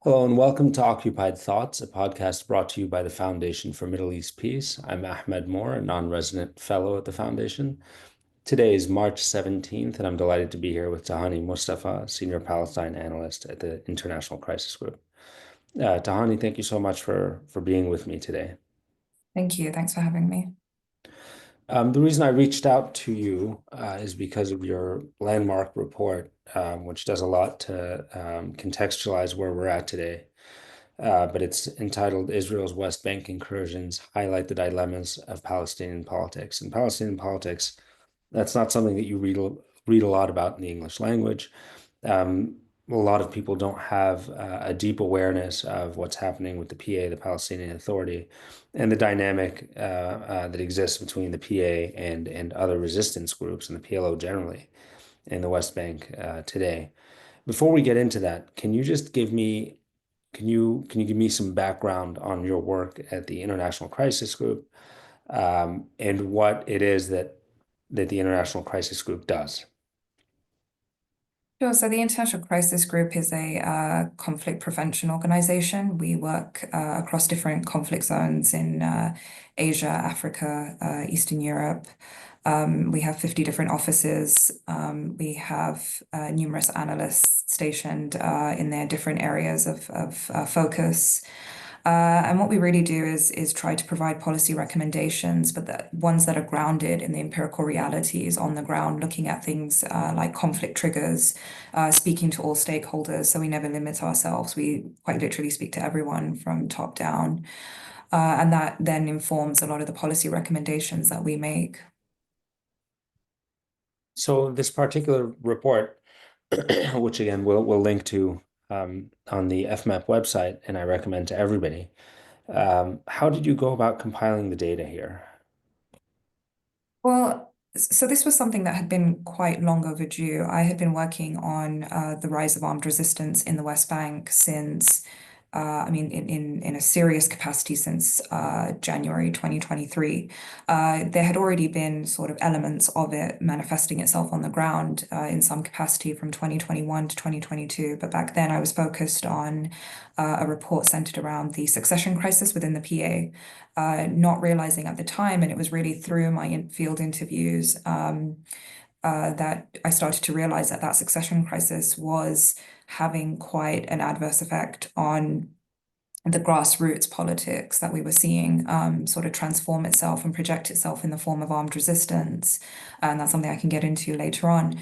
Hello and welcome to Occupied Thoughts, a podcast brought to you by the Foundation for Middle East Peace. I'm Ahmed Moor, a non-resident fellow at the Foundation. Today is March 17th, and I'm delighted to be here with Tahani Mustafa, Senior Palestine Analyst at the International Crisis Group. Tahani, thank you so much for being with me today. Thank you. Thanks for having me. The reason I reached out to you is because of your landmark report, which does a lot to contextualize where we're at today. But it's entitled Israel's West Bank Incursions Highlight the Dilemmas of Palestinian Politics. And Palestinian politics, that's not something that you read a lot about in the English language. A lot of people don't have a deep awareness of what's happening with the PA, the Palestinian Authority, and the dynamic that exists between the PA and other resistance groups and the PLO generally in the West Bank today. Before we get into that, can you give me some background on your work at the International Crisis Group, and what it is that the International Crisis Group does? Sure. So the International Crisis Group is a conflict prevention organization. We work across different conflict zones in Asia, Africa, Eastern Europe. We have 50 different offices. We have numerous analysts stationed in their different areas of focus. And what we really do is try to provide policy recommendations, but the ones that are grounded in the empirical realities on the ground, looking at things like conflict triggers, speaking to all stakeholders. So we never limit ourselves. We quite literally speak to everyone from top down. And that then informs a lot of the policy recommendations that we make. So this particular report, which again we'll link to on the FMEP website, and I recommend to everybody. How did you go about compiling the data here? Well, so this was something that had been quite long overdue. I had been working on the rise of armed resistance in the West Bank since, I mean, in a serious capacity since January 2023. There had already been sort of elements of it manifesting itself on the ground in some capacity from 2021 to 2022. But back then, I was focused on a report centered around the succession crisis within the PA, not realizing at the time, and it was really through my field interviews that I started to realize that that succession crisis was having quite an adverse effect on the grassroots politics that we were seeing sort of transform itself and project itself in the form of armed resistance. And that's something I can get into later on.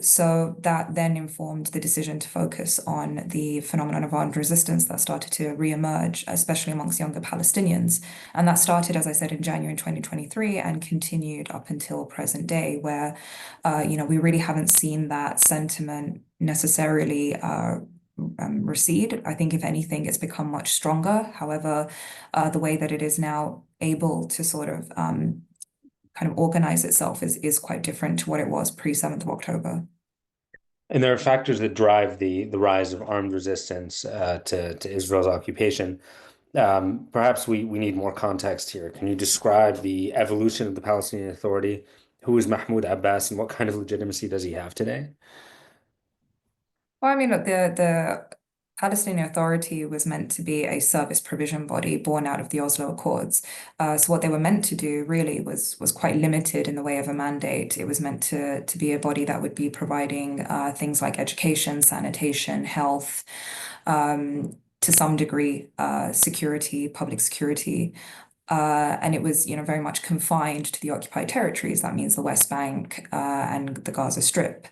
So that then informed the decision to focus on the phenomenon of armed resistance that started to re-emerge, especially amongst younger Palestinians. And that started, as I said, in January 2023 and continued up until present day, where we really haven't seen that sentiment necessarily recede. I think if anything, it's become much stronger. However, the way that it is now able to sort of kind of organize itself is quite different to what it was pre-7th of October. And there are factors that drive the rise of armed resistance to Israel's occupation. Perhaps we need more context here. Can you describe the evolution of the Palestinian Authority? Who is Mahmoud Abbas, and what kind of legitimacy does he have today? Well, I mean, look, the Palestinian Authority was meant to be a service provision body born out of the Oslo Accords. So what they were meant to do really was quite limited in the way of a mandate. It was meant to be a body that would be providing things like education, sanitation, health, to some degree, security, public security. And it was, very much confined to the occupied territories. That means the West Bank and the Gaza Strip.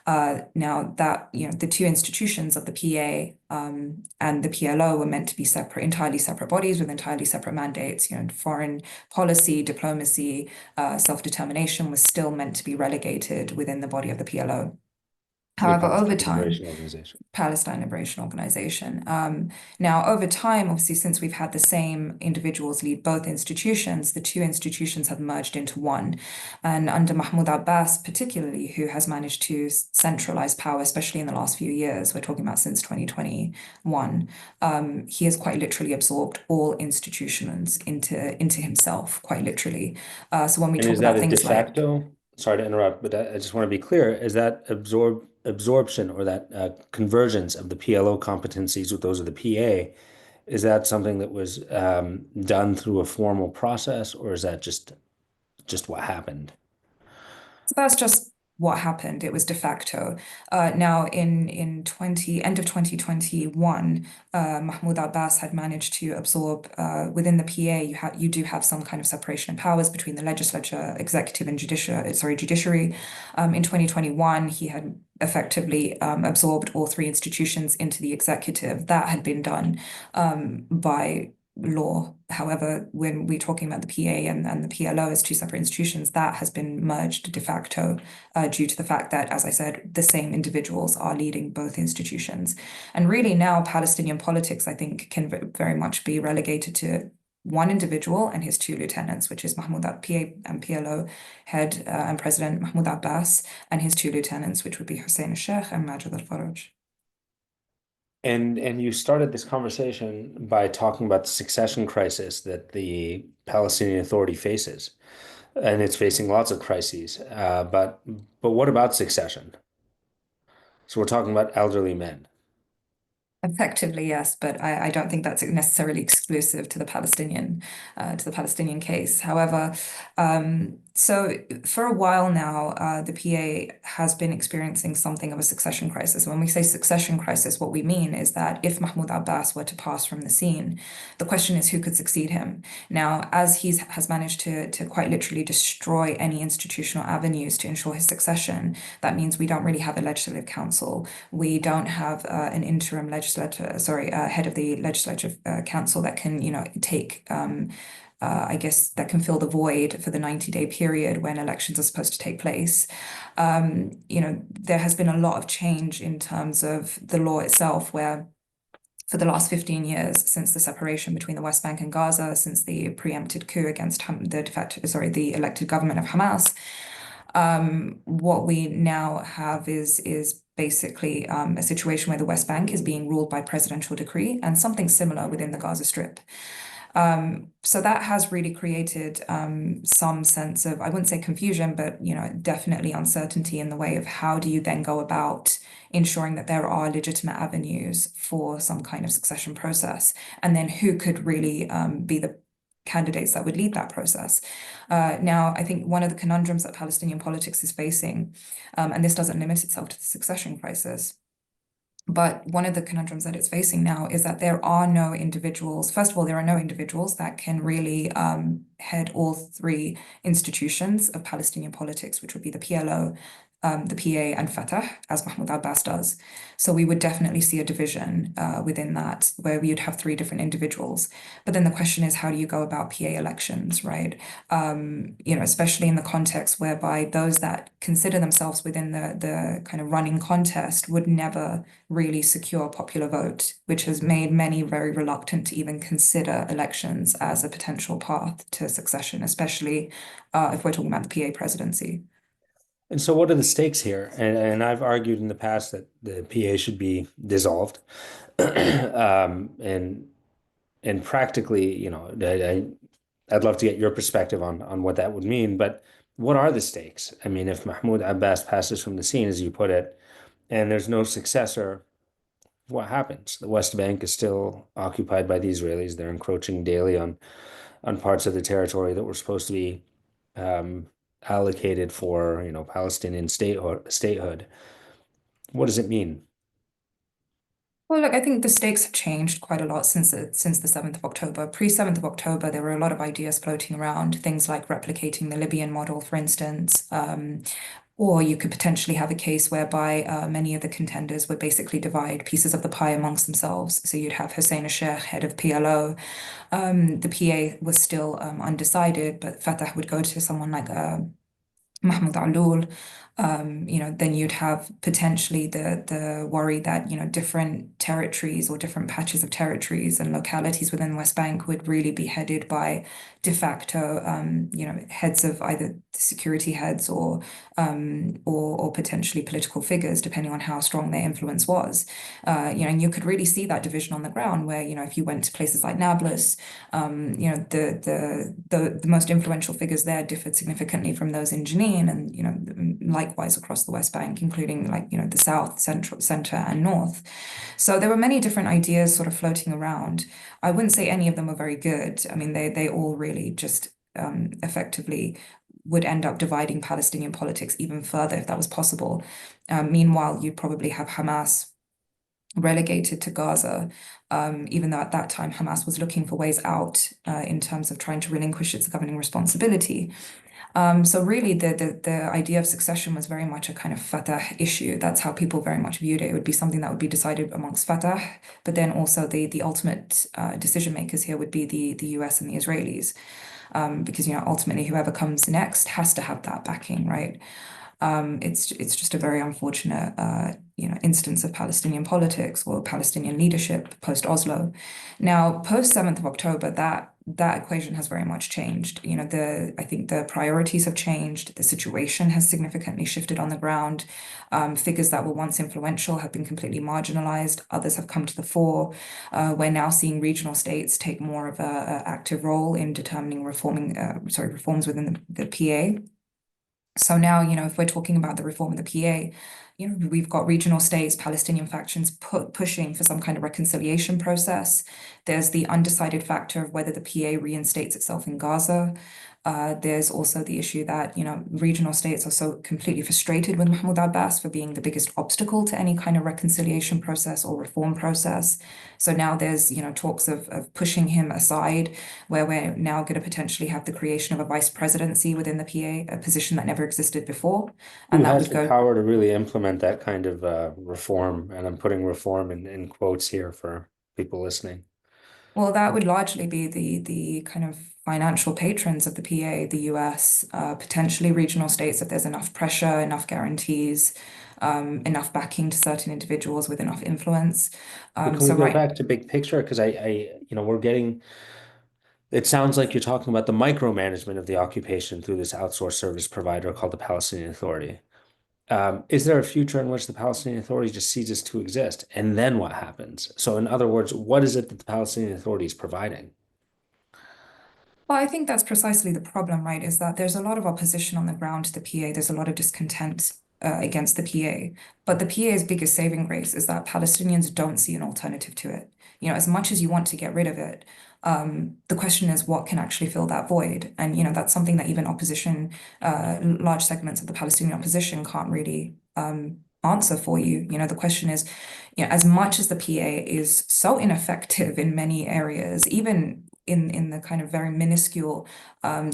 Now that, the two institutions of the PA and the PLO were meant to be separate, entirely separate bodies with entirely separate mandates. Foreign policy, diplomacy, self-determination was still meant to be relegated within the body of the PLO. The However, over Palestine time, Liberation Organization. Palestine Liberation Organization. Now, over time, obviously, since we've had the same individuals lead both institutions, the two institutions have merged into one. And under Mahmoud Abbas, particularly, who has managed to centralize power, especially in the last few years, we're talking about since 2021, he has quite literally absorbed all institutions into himself, quite literally. So when we And talk is that about a de things like facto? Sorry to interrupt, but I just want to be clear. Is that absorbed absorption or that convergence of the PLO competencies with those of the PA, is that something that was done through a formal process, or is that just what happened? So that's just what happened. It was de facto. Now, in end of 2021, Mahmoud Abbas had managed to absorb within the PA. You do have some kind of separation of powers between the legislature, executive, and judiciary. In 2021, he had effectively absorbed all three institutions into the executive. That had been done by law. However, when we're talking about the PA and the PLO as two separate institutions, that has been merged de facto due to the fact that, as I said, the same individuals are leading both institutions. And really now Palestinian politics, I think, can very much be relegated to one individual and his two lieutenants, which is Mahmoud PA and PLO head and President Mahmoud Abbas, and his two lieutenants, which would be Hussein al-Sheikh and Majid al-Faraj. And you started this conversation by talking about the succession crisis that the Palestinian Authority faces, and it's facing lots of crises. But what about succession? So we're talking about elderly men. Effectively, yes, but I don't think that's necessarily exclusive to the Palestinian case. However, so for a while now, the PA has been experiencing something of a succession crisis. When we say succession crisis, what we mean is that if Mahmoud Abbas were to pass from the scene, the question is who could succeed him. Now, as he has managed to quite literally destroy any institutional avenues to ensure his succession, that means we don't really have a legislative council. We don't have an interim head of the legislative council that can, take I guess that can fill the void for the 90-day period when elections are supposed to take place. There has been a lot of change in terms of the law itself, where for the last 15 years, since the separation between the West Bank and Gaza, since the preempted coup against the elected government of Hamas, what we now have is basically a situation where the West Bank is being ruled by presidential decree and something similar within the Gaza Strip. So that has really created some sense of, I wouldn't say confusion, but definitely uncertainty in the way of how do you then go about ensuring that there are legitimate avenues for some kind of succession process, and then who could really be the candidates that would lead that process. Now, I think one of the conundrums that Palestinian politics is facing, and this doesn't limit itself to the succession crisis, but one of the conundrums that it's facing now is that there are no individuals. First of all, there are no individuals that can really head all three institutions of Palestinian politics, which would be the PLO, the PA, and Fatah, as Mahmoud Abbas does. So we would definitely see a division within that, where we would have three different individuals. But then the question is, how do you go about PA elections, right? Especially in the context whereby those that consider themselves within the kind of running contest would never really secure a popular vote, which has made many very reluctant to even consider elections as a potential path to succession, especially if we're talking about the PA presidency. And so what are the stakes here? And I've argued in the past that the PA should be dissolved. And practically, I'd love to get your perspective on what that would mean, but what are the stakes? I mean, if Mahmoud Abbas passes from the scene, as you put it, and there's no successor, what happens? The West Bank is still occupied by the Israelis. They're encroaching daily on parts of the territory that were supposed to be allocated for, Palestinian statehood. What does it mean? Well, look, I think the stakes have changed quite a lot since the 7th of October. Pre-7th of October, there were a lot of ideas floating around, things like replicating the Libyan model, for instance. Or you could potentially have a case whereby many of the contenders would basically divide pieces of the pie amongst themselves. So you'd have Hussein al-Sheikh, head of PLO. The PA was still undecided, but Fatah would go to someone like Mahmoud Alul. Then you'd have potentially the worry that, different territories or different patches of territories and localities within the West Bank would really be headed by de facto, heads of either security heads or potentially political figures, depending on how strong their influence was. And you could really see that division on the ground where, if you went to places like Nablus, the most influential figures there differed significantly from those in Jenin, and likewise across the West Bank, including like, the South, Central, Center, and North. So there were many different ideas sort of floating around. I wouldn't say any of them were very good. I mean, they all really just effectively would end up dividing Palestinian politics even further if that was possible. Meanwhile, you'd probably have Hamas relegated to Gaza, even though at that time Hamas was looking for ways out in terms of trying to relinquish its governing responsibility. So really the idea of succession was very much a kind of Fatah issue. That's how people very much viewed it. It would be something that would be decided amongst Fatah, but then also the ultimate decision makers here would be the US and the Israelis. Because ultimately whoever comes next has to have that backing, right? It's just a very unfortunate instance of Palestinian politics or Palestinian leadership post Oslo. Now, post 7th of October, that equation has very much changed. I think the priorities have changed. The situation has significantly shifted on the ground. Figures that were once influential have been completely marginalized. Others have come to the fore. We're now seeing regional states take more of a active role in determining reforms within the PA. So now, if we're talking about the reform of the PA, we've got regional states, Palestinian factions pushing for some kind of reconciliation process. There's the undecided factor of whether the PA reinstates itself in Gaza. There's also the issue that, regional states are so completely frustrated with Mahmoud Abbas for being the biggest obstacle to any kind of reconciliation process or reform process. So now there's, talks of pushing him aside, where we're now going to potentially have the creation of a vice presidency within the PA, a position that never existed before. Who And that has would the go. power to really implement that kind of reform? And I'm putting reform in quotes here for people listening. Well, that would largely be the kind of financial patrons of the PA, the US, potentially regional states if there's enough pressure, enough guarantees, enough backing to certain individuals with enough influence. But can we So go right. back to big picture? Because we're getting, it sounds like you're talking about the micromanagement of the occupation through this outsourced service provider called the Palestinian Authority. Is there a future in which the Palestinian Authority just ceases to exist? And then what happens? So, in other words, what is it that the Palestinian Authority is providing? Well, I think that's precisely the problem, right? Is that there's a lot of opposition on the ground to the PA. There's a lot of discontent against the PA. But the PA's biggest saving grace is that Palestinians don't see an alternative to it. As much as you want to get rid of it, the question is what can actually fill that void? And, that's something that even opposition, large segments of the Palestinian opposition can't really answer for you. The question is, as much as the PA is so ineffective in many areas, even in the kind of very minuscule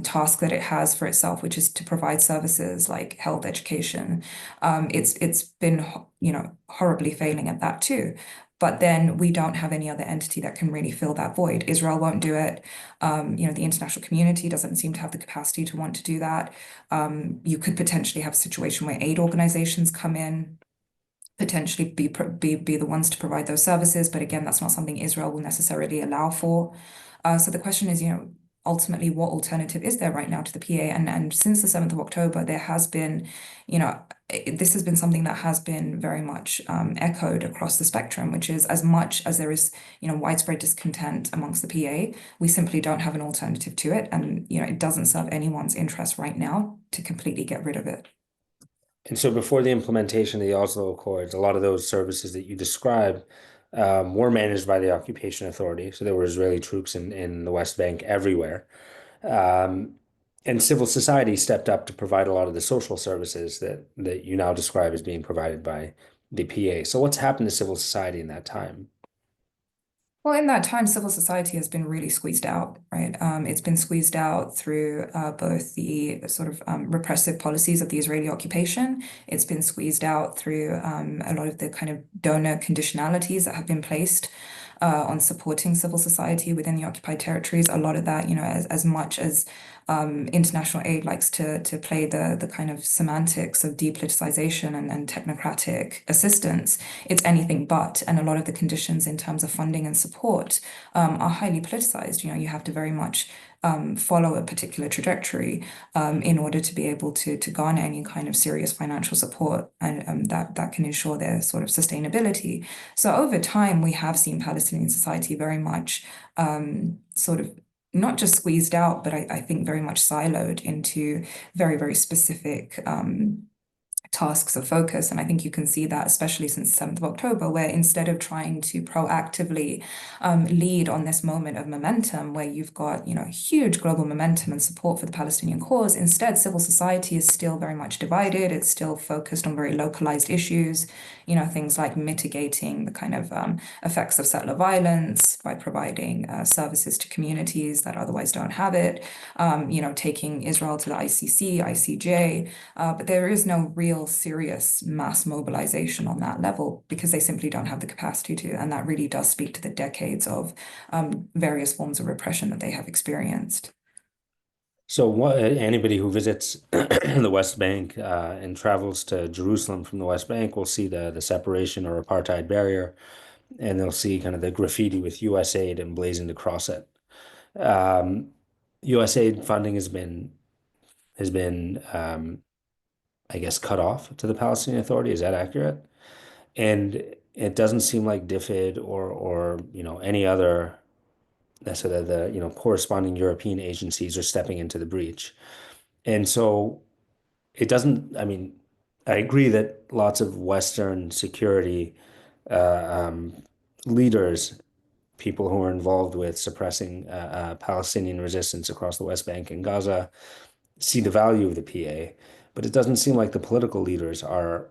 task that it has for itself, which is to provide services like health, education. It's been horribly failing at that too. But then we don't have any other entity that can really fill that void. Israel won't do it. The international community doesn't seem to have the capacity to want to do that. You could potentially have a situation where aid organizations come in, potentially be the ones to provide those services. But again, that's not something Israel will necessarily allow for. So the question is, ultimately, what alternative is there right now to the PA? And since the 7th of October, there has been, this has been something that has been very much echoed across the spectrum, which is as much as there is, widespread discontent amongst the PA, we simply don't have an alternative to it. And, it doesn't serve anyone's interest right now to completely get rid of it. And so, before the implementation of the Oslo Accords, a lot of those services that you described were managed by the Occupation Authority. So, there were Israeli troops in the West Bank everywhere. Um, and civil society stepped up to provide a lot of the social services that you now describe as being provided by the PA. So what's happened to civil society in that time? Well, in that time, civil society has been really squeezed out, right? It's been squeezed out through both the sort of repressive policies of the Israeli occupation. It's been squeezed out through a lot of the kind of donor conditionalities that have been placed on supporting civil society within the occupied territories. A lot of that, as much as international aid likes to play the kind of semantics of depoliticization and technocratic assistance, it's anything but. And a lot of the conditions in terms of funding and support are highly politicized. You have to very much follow a particular trajectory in order to be able to garner any kind of serious financial support and that can ensure their sort of sustainability. So over time, we have seen Palestinian society very much sort of not just squeezed out, but I think very much siloed into very, very specific tasks of focus. And I think you can see that, especially since 7th of October, where instead of trying to proactively lead on this moment of momentum, where you've got, huge global momentum and support for the Palestinian cause, instead, civil society is still very much divided. It's still focused on very localized issues, things like mitigating the kind of effects of settler violence by providing services to communities that otherwise don't have it, taking Israel to the ICC, ICJ, but there is no real serious mass mobilization on that level because they simply don't have the capacity to. And that really does speak to the decades of various forms of repression that they have experienced. So anybody who visits the West Bank and travels to Jerusalem from the West Bank will see the separation or apartheid barrier, and they'll see kind of the graffiti with U.S. aid emblazoned across it. U.S. aid funding has been I guess cut off to the Palestinian Authority. Is that accurate? And it doesn't seem like DFID or any other sort of the corresponding European agencies are stepping into the breach. And so it doesn't, I mean, I agree that lots of Western security leaders, people who are involved with suppressing Palestinian resistance across the West Bank and Gaza, see the value of the PA, but it doesn't seem like the political leaders are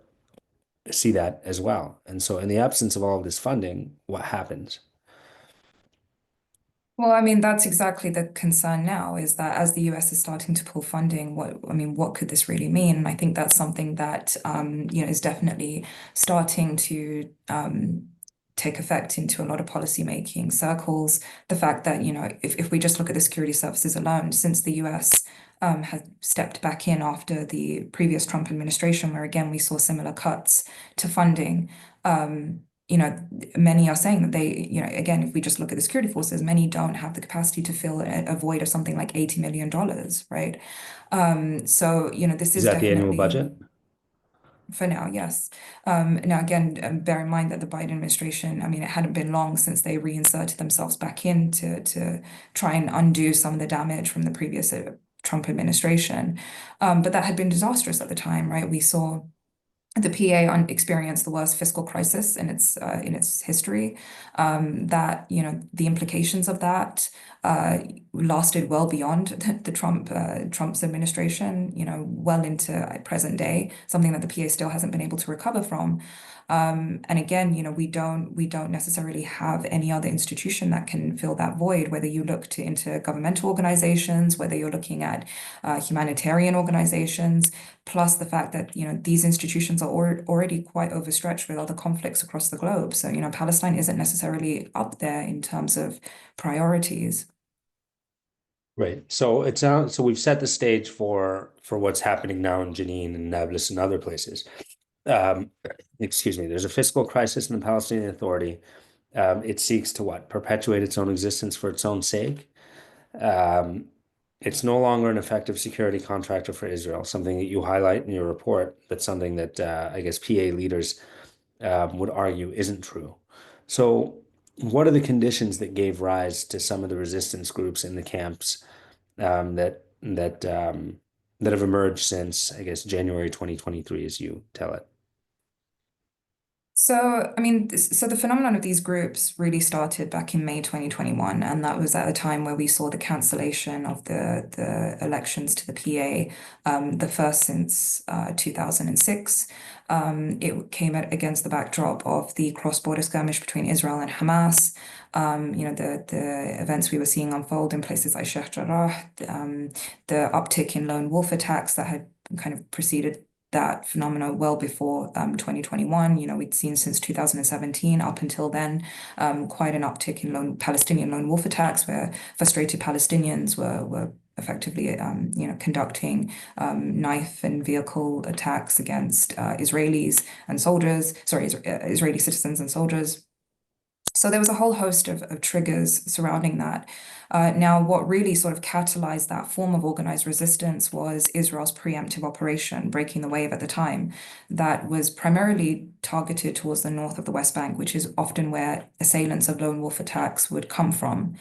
see that as well. And so, in the absence of all of this funding, what happens? Well, I mean, that's exactly the concern now is that as the US is starting to pull funding, what could this really mean? And I think that's something that, is definitely starting to take effect into a lot of policymaking circles. The fact that, if we just look at the security services alone, since the US has stepped back in after the previous Trump administration, where again, we saw similar cuts to funding. You know, many are saying that they, again, if we just look at the security forces, many don't have the capacity to fill a void of something like $80 million, right? So, this Is is that the annual definitely budget? for now, yes. Now, again, bear in mind that the Biden administration, I mean, it hadn't been long since they reinserted themselves back in to try and undo some of the damage from the previous Trump administration. But that had been disastrous at the time, right? We saw the PA experienced the worst fiscal crisis in its history. That the implications of that lasted well beyond the Trump's administration. Well into present day, something that the PA still hasn't been able to recover from. And again, we don't necessarily have any other institution that can fill that void, whether you look to intergovernmental organizations, whether you're looking at humanitarian organizations, plus the fact that, these institutions are already quite overstretched with other conflicts across the globe. So, Palestine isn't necessarily up there in terms of priorities. Right. So it sounds so we've set the stage for what's happening now in Jenin and Nablus and other places. Um, excuse me. There's a fiscal crisis in the Palestinian Authority. It seeks to what? Perpetuate its own existence for its own sake. Um, it's no longer an effective security contractor for Israel, something that you highlight in your report, but something that I guess PA leaders would argue isn't true. So, what are the conditions that gave rise to some of the resistance groups in the camps that have emerged since, I guess, January 2023, as you tell it? So, I mean, so the phenomenon of these groups really started back in May 2021, and that was at a time where we saw the cancellation of the elections to the PA, the first since 2006. It came against the backdrop of the cross-border skirmish between Israel and Hamas. The events we were seeing unfold in places like Sheikh Jarrah, the uptick in lone wolf attacks that had kind of preceded that phenomena well before 2021. We'd seen since 2017 up until then quite an uptick in Palestinian lone wolf attacks where frustrated Palestinians were effectively conducting knife and vehicle attacks against Israelis and soldiers, sorry, Israeli citizens and soldiers. So there was a whole host of triggers surrounding that. Now, what really sort of catalyzed that form of organized resistance was Israel's preemptive operation, Breaking the Wave at the time, that was primarily targeted towards the north of the West Bank, which is often where assailants of lone wolf attacks would come from.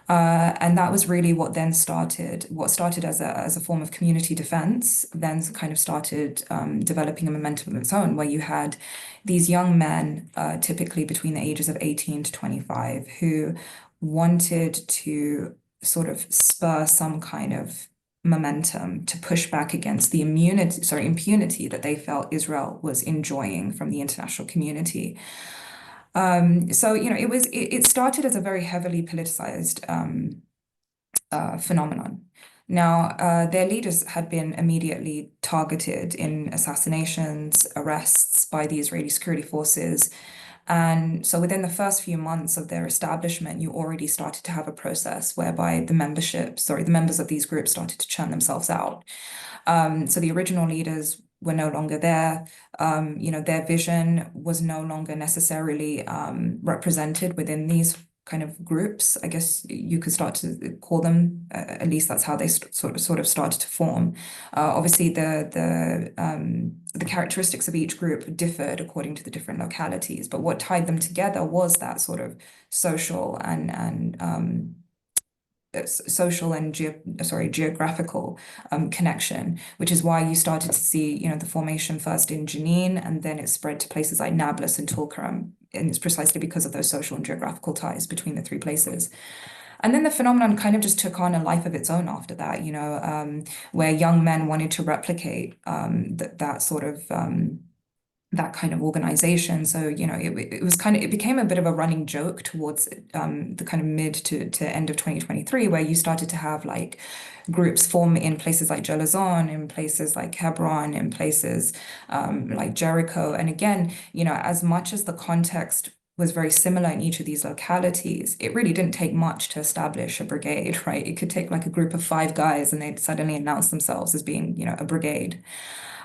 And that was really what started as a form of community defense, then kind of started developing a momentum of its own, where you had these young men, typically between the ages of 18 to 25, who wanted to sort of spur some kind of momentum to push back against the impunity that they felt Israel was enjoying from the international community. So, it started as a very heavily politicized phenomenon. Now, their leaders had been immediately targeted in assassinations, arrests by the Israeli security forces. And so within the first few months of their establishment, you already started to have a process whereby the members of these groups started to churn themselves out. So the original leaders were no longer there. Their vision was no longer necessarily represented within these kind of groups. I guess you could start to call them. At least that's how they sort of started to form. Obviously, the characteristics of each group differed according to the different localities, but what tied them together was that sort of social and geographical connection, which is why you started to see, the formation first in Jenin, and then it spread to places like Nablus and Tulkarem. And it's precisely because of those social and geographical ties between the three places. And then the phenomenon kind of just took on a life of its own after that, where young men wanted to replicate that kind of organization. So, it became a bit of a running joke towards the kind of mid to end of 2023, where you started to have like groups form in places like Jalazon, in places like Hebron, in places like Jericho. And again, as much as the context was very similar in each of these localities, it really didn't take much to establish a brigade, right? It could take like a group of 5 guys and they'd suddenly announce themselves as being, a brigade.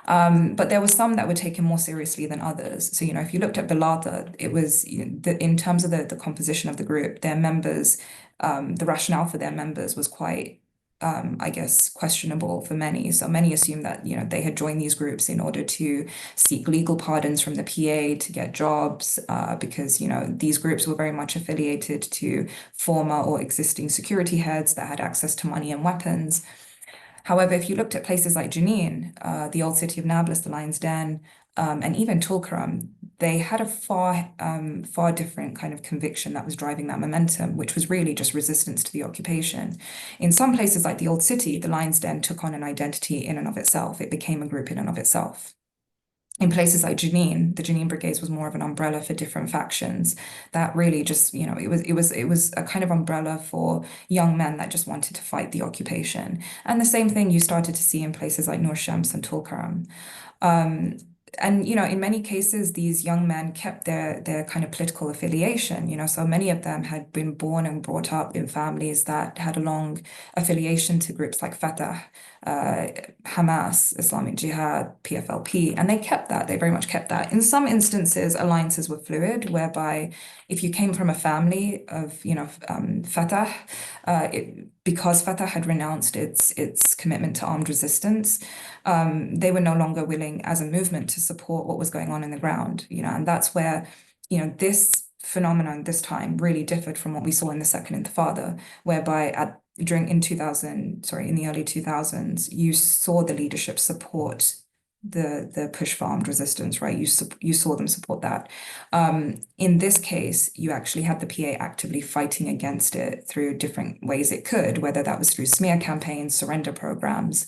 But there were some that were taken more seriously than others. So, if you looked at Balata, it was, in terms of the composition of the group, their members, the rationale for their members was quite, I guess, questionable for many. So many assumed that, they had joined these groups in order to seek legal pardons from the PA to get jobs, because, these groups were very much affiliated to former or existing security heads that had access to money and weapons. However, if you looked at places like Jenin, the old city of Nablus, the Lion's Den, and even Tulkarem, they had a far different kind of conviction that was driving that momentum, which was really just resistance to the occupation. In some places like the old city, the Lion's Den took on an identity in and of itself. It became a group in and of itself. In places like Jenin, the Jenin Brigades was more of an umbrella for different factions that really just, it was a kind of umbrella for young men that just wanted to fight the occupation. And the same thing you started to see in places like Nur Shams and Tulkarem. And in many cases, these young men kept their kind of political affiliation. So many of them had been born and brought up in families that had a long affiliation to groups like Fatah, Hamas, Islamic Jihad, PFLP, and they kept that. They very much kept that. In some instances, alliances were fluid, whereby if you came from a family of, Fatah, because Fatah had renounced its commitment to armed resistance, they were no longer willing as a movement to support what was going on in the ground, and that's where, this phenomenon this time really differed from what we saw in the Second Intifada, whereby in the early 2000s, you saw the leadership support the push for armed resistance, right? You saw them support that. In this case, you actually had the PA actively fighting against it through different ways it could, whether that was through smear campaigns, surrender programs.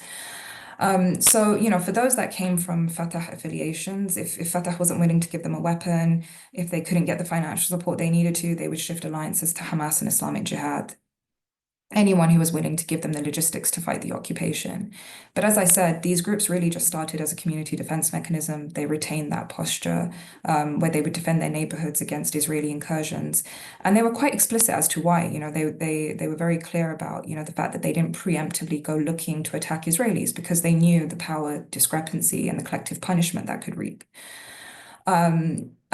So, for those that came from Fatah affiliations, if Fatah wasn't willing to give them a weapon, if they couldn't get the financial support they needed to, they would shift alliances to Hamas and Islamic Jihad. Anyone who was willing to give them the logistics to fight the occupation. But as I said, these groups really just started as a community defense mechanism. They retained that posture, where they would defend their neighborhoods against Israeli incursions. And they were quite explicit as to why. They were very clear about, the fact that they didn't preemptively go looking to attack Israelis because they knew the power discrepancy and the collective punishment that could reap.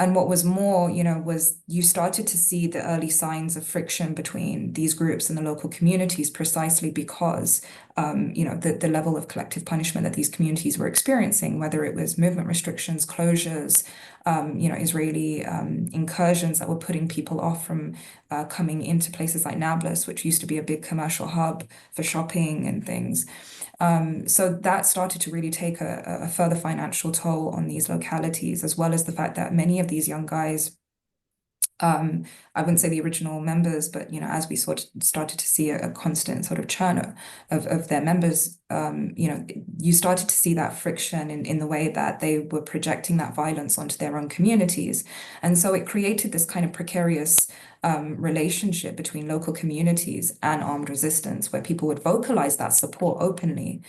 And what was more, was you started to see the early signs of friction between these groups and the local communities precisely because the level of collective punishment that these communities were experiencing, whether it was movement restrictions, closures, Israeli incursions that were putting people off from coming into places like Nablus, which used to be a big commercial hub for shopping and things. So that started to really take a further financial toll on these localities, as well as the fact that many of these young guys, I wouldn't say the original members, but as we sort of started to see a constant sort of churn of their members, you started to see that friction in the way that they were projecting that violence onto their own communities. And so it created this kind of precarious relationship between local communities and armed resistance, where people would vocalize that support openly.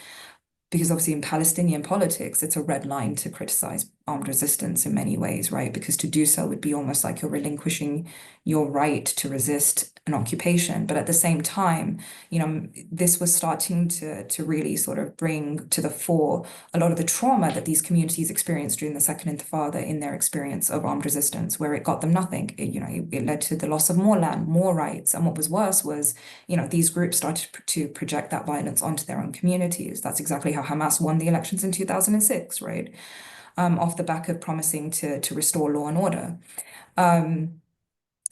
Because obviously in Palestinian politics, it's a red line to criticize armed resistance in many ways, right? Because to do so would be almost like you're relinquishing your right to resist an occupation. But at the same time, this was starting to really sort of bring to the fore a lot of the trauma that these communities experienced during the Second Intifada in their experience of armed resistance, where it got them nothing. It led to the loss of more land, more rights. And what was worse was, these groups started to project that violence onto their own communities. That's exactly how Hamas won the elections in 2006, right? Off the back of promising to restore law and order.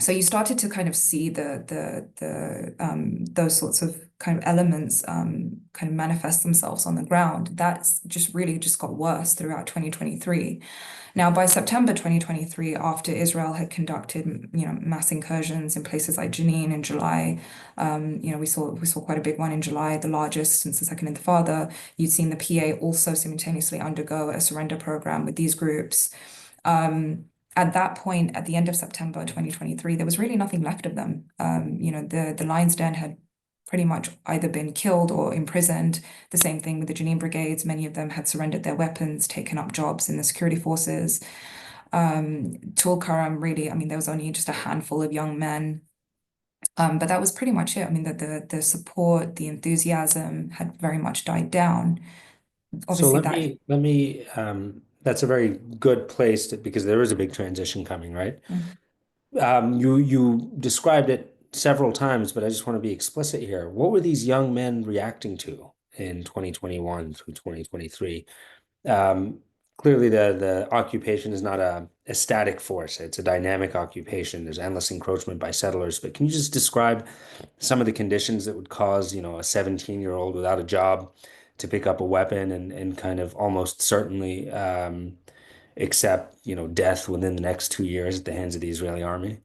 So you started to kind of see those sorts of kind of elements kind of manifest themselves on the ground. That's just really just got worse throughout 2023. Now, by September 2023, after Israel had conducted, mass incursions in places like Jenin in July, we saw quite a big one in July, the largest since the Second Intifada. You'd seen the PA also simultaneously undergo a surrender program with these groups. At that point, at the end of September 2023, there was really nothing left of them. The Lion's Den had pretty much either been killed or imprisoned. The same thing with the Jenin brigades. Many of them had surrendered their weapons, taken up jobs in the security forces. Tulkarm, really, there was only just a handful of young men. But that was pretty much it. The support, the enthusiasm had very much died down. So Obviously, let me that's a very good place because there is a big transition coming, right? Mm. You described it several times, but I just want to be explicit here. What were these young men reacting to in 2021 through 2023? Clearly, the occupation is not a static force. It's a dynamic occupation. There's endless encroachment by settlers. But can you just describe some of the conditions that would cause, a 17-year-old without a job to pick up a weapon and kind of almost certainly accept, death within the next 2 years at the hands of the Israeli army?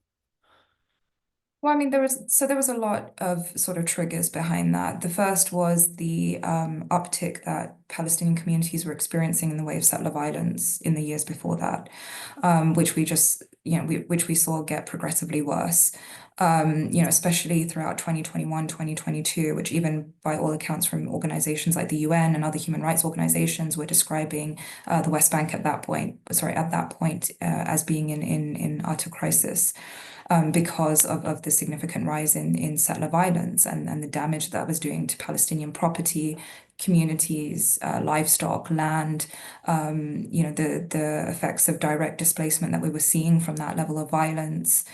Well, there was a lot of sort of triggers behind that. The first was the uptick that Palestinian communities were experiencing in the way of settler violence in the years before that, which which we saw get progressively worse. Especially throughout 2021, 2022, which even by all accounts from organizations like the UN and other human rights organizations were describing the West Bank at that point, as being in utter crisis. Because of the significant rise in settler violence and the damage that was doing to Palestinian property, communities, livestock, land, the effects of direct displacement that we were seeing from that level of violence.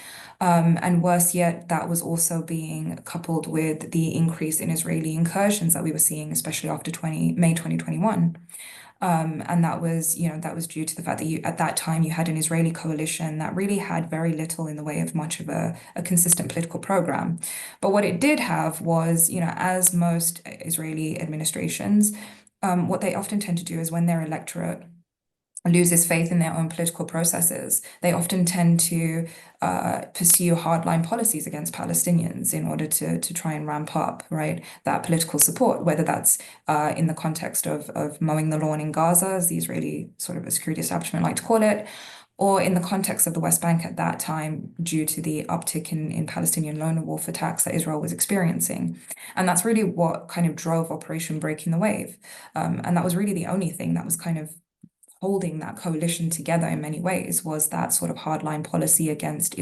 And worse yet, that was also being coupled with the increase in Israeli incursions that we were seeing, especially after May 2021. And that was due to the fact that at that time you had an Israeli coalition that really had very little in the way of much of a consistent political program. But what it did have was, as most Israeli administrations, what they often tend to do is when their electorate loses faith in their own political processes, they often tend to pursue hardline policies against Palestinians in order to try and ramp up, right, that political support, whether that's in the context of mowing the lawn in Gaza, as the Israeli sort of a security establishment like to call it, or in the context of the West Bank at that time, due to the uptick in Palestinian lone wolf attacks that Israel was experiencing. And that's really what kind of drove Operation Breaking the Wave. And that was really the only thing that was kind of holding that coalition together in many ways, was that sort of hardline policy against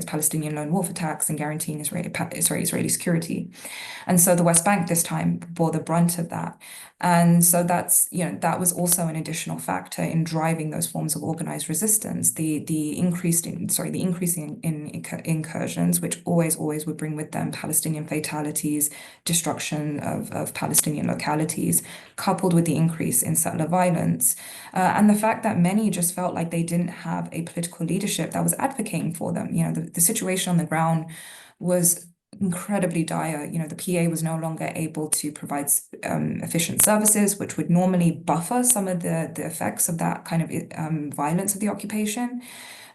Palestinian lone wolf attacks and guaranteeing Israeli security. And so the West Bank this time bore the brunt of that. And so that's, that was also an additional factor in driving those forms of organized resistance. The increasing in incursions, which always would bring with them Palestinian fatalities, destruction of Palestinian localities, coupled with the increase in settler violence. And the fact that many just felt like they didn't have a political leadership that was advocating for them. The situation on the ground was incredibly dire. The PA was no longer able to provide efficient services, which would normally buffer some of the effects of that kind of violence of the occupation.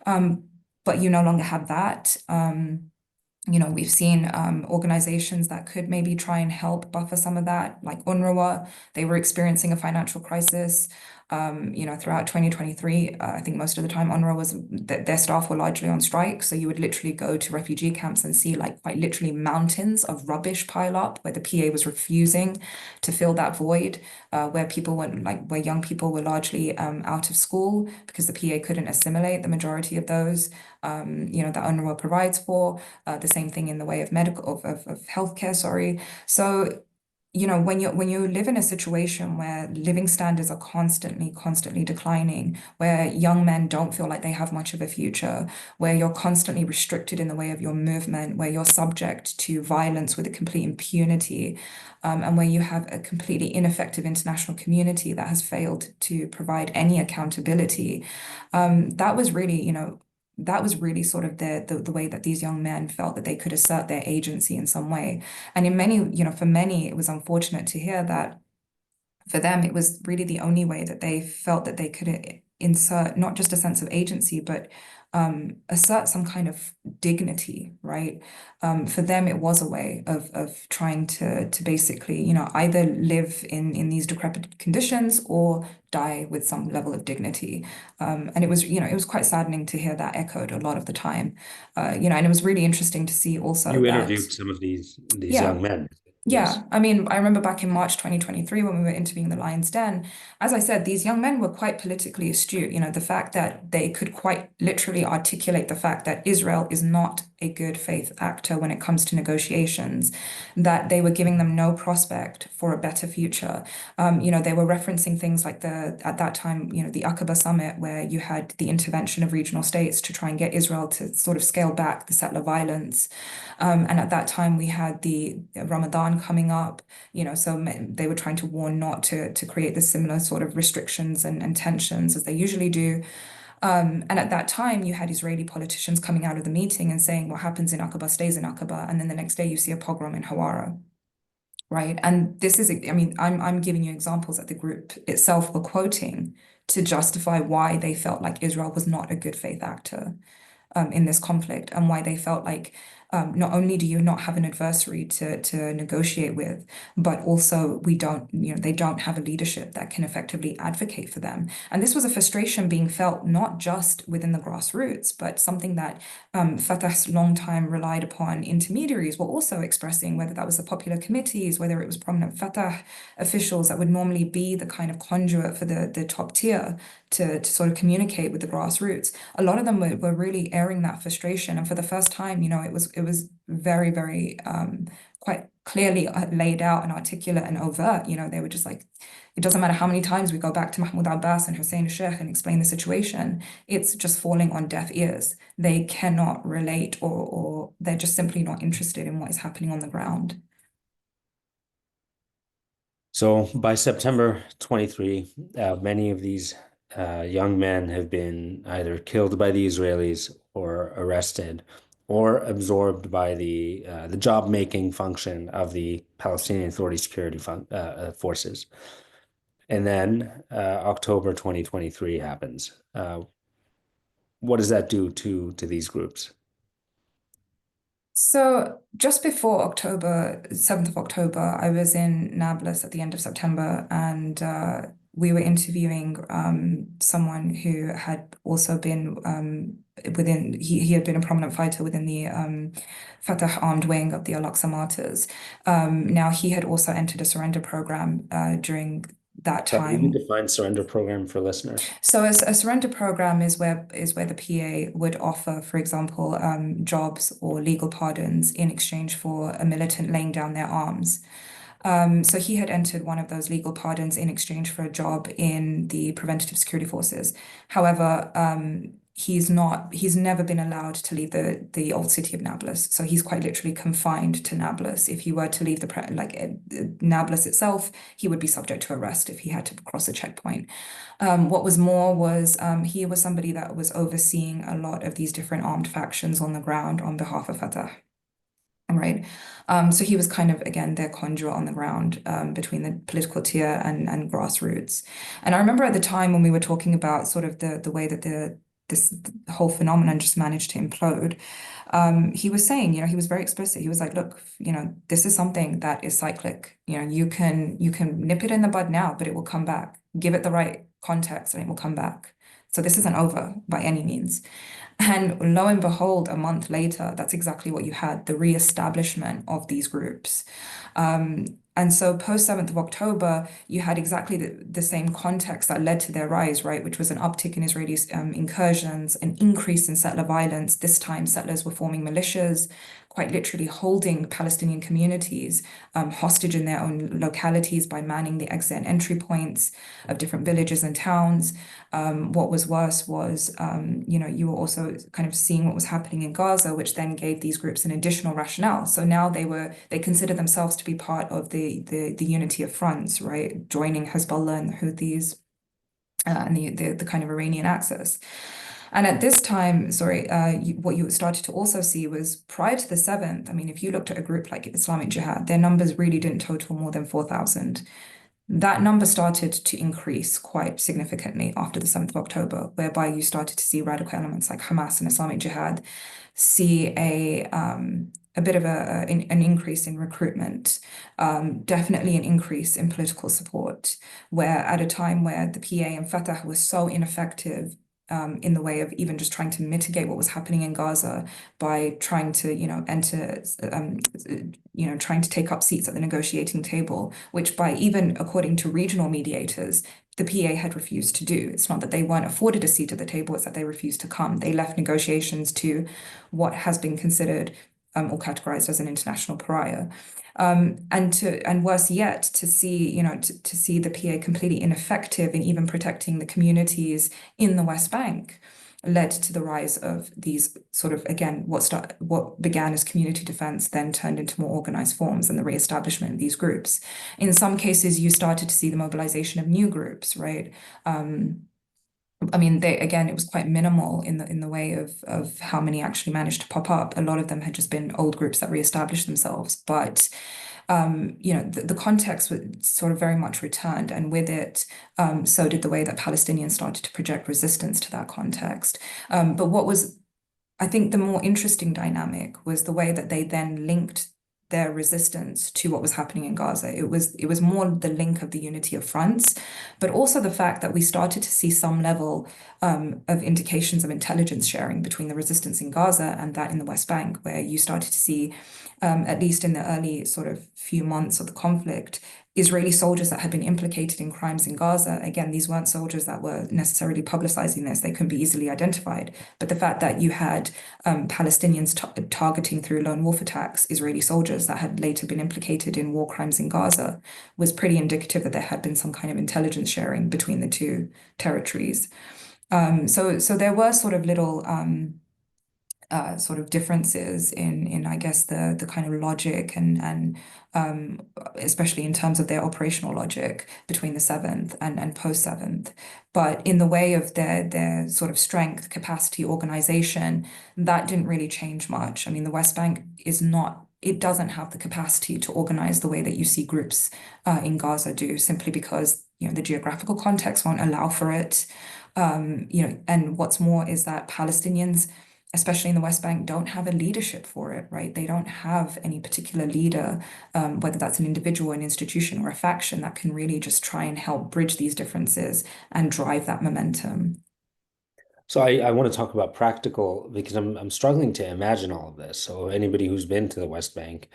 But you no longer have that. We've seen organizations that could maybe try and help buffer some of that, like UNRWA. They were experiencing a financial crisis. Throughout 2023, I think most of the time their staff were largely on strike. So you would literally go to refugee camps and see like quite literally mountains of rubbish pile up where the PA was refusing to fill that void, where young people were largely out of school because the PA couldn't assimilate the majority of those, that UNRWA provides for. The same thing in the way of healthcare, sorry. So when you live in a situation where living standards are constantly declining, where young men don't feel like they have much of a future, where you're constantly restricted in the way of your movement, where you're subject to violence with a complete impunity, and where you have a completely ineffective international community that has failed to provide any accountability, that was really sort of the way that these young men felt that they could assert their agency in some way. And for many, it was unfortunate to hear that for them, it was really the only way that they felt that they could insert not just a sense of agency, but assert some kind of dignity, right? For them, it was a way of trying to basically, either live in these decrepit conditions or die with some level of dignity. And it was quite saddening to hear that echoed a lot of the time. And it was really interesting to see also You that, interviewed some of these yeah. young men. Yes. Yeah, I mean, I remember back in March 2023 when we were interviewing the Lion's Den, as I said, these young men were quite politically astute. The fact that they could quite literally articulate the fact that Israel is not a good faith actor when it comes to negotiations, that they were giving them no prospect for a better future. They were referencing things like at that time, the Aqaba summit, where you had the intervention of regional states to try and get Israel to sort of scale back the settler violence. And at that time, we had the Ramadan coming up, so they were trying to warn not to create the similar sort of restrictions and tensions as they usually do. And at that time, you had Israeli politicians coming out of the meeting and saying, what happens in Aqaba stays in Aqaba. And then the next day, you see a pogrom in Hawara. Right. And this is, I mean, I'm giving you examples that the group itself were quoting to justify why they felt like Israel was not a good faith actor in this conflict, and why they felt like not only do you not have an adversary to negotiate with, but also they don't have a leadership that can effectively advocate for them. And this was a frustration being felt not just within the grassroots, but something that Fatah's long time relied upon intermediaries were also expressing, whether that was the popular committees, whether it was prominent Fatah officials that would normally be the kind of conduit for the top tier to sort of communicate with the grassroots. A lot of them were really airing that frustration. And for the first time, it was very quite clearly laid out and articulate and overt. They were just like, it doesn't matter how many times we go back to Mahmoud Abbas and Hussein Sheikh and explain the situation, it's just falling on deaf ears. They cannot relate, or they're just simply not interested in what is happening on the ground. So by September 23, many of these young men have been either killed by the Israelis or arrested or absorbed by the job-making function of the Palestinian Authority security forces. And then October 2023 happens. What does that do to these groups? So just before 7th of October, I was in Nablus at the end of September, and we were interviewing someone who had also been he had been a prominent fighter within the Fatah armed wing of the Al-Aqsa Martyrs. Now he had also entered a surrender program during that So will you time. define surrender program for listeners? So a surrender program is where the PA would offer, for example, jobs or legal pardons in exchange for a militant laying down their arms. So he had entered one of those legal pardons in exchange for a job in the preventative security forces. However, he's never been allowed to leave the old city of Nablus. So he's quite literally confined to Nablus. If he were to leave Nablus itself, he would be subject to arrest if he had to cross a checkpoint. What was more was he was somebody that was overseeing a lot of these different armed factions on the ground on behalf of Fatah. Right. So he was kind of, again, their conduit on the ground between the political tier and grassroots. And I remember at the time when we were talking about sort of the way that this whole phenomenon just managed to implode, he was saying, he was very explicit. He was like, look, this is something that is cyclic. You can nip it in the bud now, but it will come back. Give it the right context and it will come back. So this isn't over by any means. And lo and behold, a month later, that's exactly what you had, the re-establishment of these groups. And so post 7th of October, you had exactly the same context that led to their rise, right, which was an uptick in Israeli incursions, an increase in settler violence. This time, settlers were forming militias, quite literally holding Palestinian communities hostage in their own localities by manning the exit and entry points of different villages and towns. What was worse was, you were also kind of seeing what was happening in Gaza, which then gave these groups an additional rationale. So now they consider themselves to be part of the unity of fronts, right? Joining Hezbollah and the Houthis and the kind of Iranian axis. And at this time, sorry, what you started to also see was prior to the 7th, I mean, if you looked at a group like Islamic Jihad, their numbers really didn't total more than 4,000. That number started to increase quite significantly after the 7th of October, whereby you started to see radical elements like Hamas and Islamic Jihad see a bit of an increase in recruitment, definitely an increase in political support, where at a time where the PA and Fatah was so ineffective in the way of even just trying to mitigate what was happening in Gaza by trying to, trying to take up seats at the negotiating table, which by even according to regional mediators, the PA had refused to do. It's not that they weren't afforded a seat at the table, it's that they refused to come. They left negotiations to what has been considered or categorized as an international pariah. And worse yet, to see, to see the PA completely ineffective in even protecting the communities in the West Bank led to the rise of these sort of, again, what began as community defense then turned into more organized forms and the reestablishment of these groups. In some cases, you started to see the mobilization of new groups, right? I mean, it was quite minimal in the way of how many actually managed to pop up. A lot of them had just been old groups that reestablished themselves, but the context was sort of very much returned, and with it, so did the way that Palestinians started to project resistance to that context. But what was, I think, the more interesting dynamic was the way that they then linked their resistance to what was happening in Gaza. It was more the link of the unity of fronts, but also the fact that we started to see some level of indications of intelligence sharing between the resistance in Gaza and that in the West Bank, where you started to see, at least in the early sort of few months of the conflict, Israeli soldiers that had been implicated in crimes in Gaza. Again, these weren't soldiers that were necessarily publicizing this. They couldn't be easily identified. But the fact that you had Palestinians targeting through lone wolf attacks Israeli soldiers that had later been implicated in war crimes in Gaza was pretty indicative that there had been some kind of intelligence sharing between the two territories. So there were sort of little sort of differences in I guess the kind of logic and especially in terms of their operational logic between the 7th and post 7th. But in the way of their sort of strength, capacity, organization, that didn't really change much. I mean, the West Bank is not, it doesn't have the capacity to organize the way that you see groups in Gaza do, simply because, the geographical context won't allow for it. And what's more is that Palestinians, especially in the West Bank, don't have a leadership for it, right? They don't have any particular leader, whether that's an individual, an institution, or a faction that can really just try and help bridge these differences and drive that momentum. So I want to talk about practical because I'm struggling to imagine all of this. So anybody who's been to the West Bank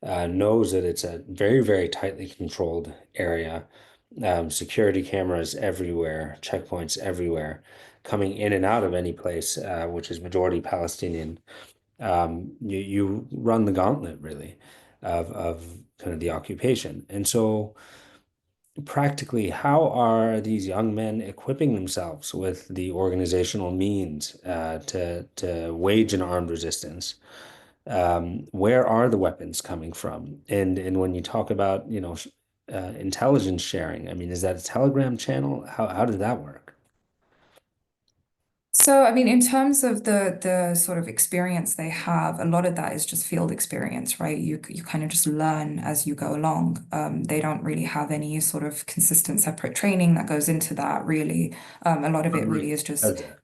knows that it's a very, very tightly controlled area. Security cameras everywhere, checkpoints everywhere, coming in and out of any place which is majority Palestinian. You run the gauntlet really. of kind of the occupation. And so practically, how are these young men equipping themselves with the organizational means to wage an armed resistance? Where are the weapons coming from? And when you talk about, intelligence sharing, I mean, is that a Telegram channel? How does that work? So, I mean, in terms of the sort of experience they have, a lot of that is just field experience, right? You kind of just learn as you go along. They don't really have any sort of consistent separate training that goes into that, really. A lot of it Unlike really is just, Gaza.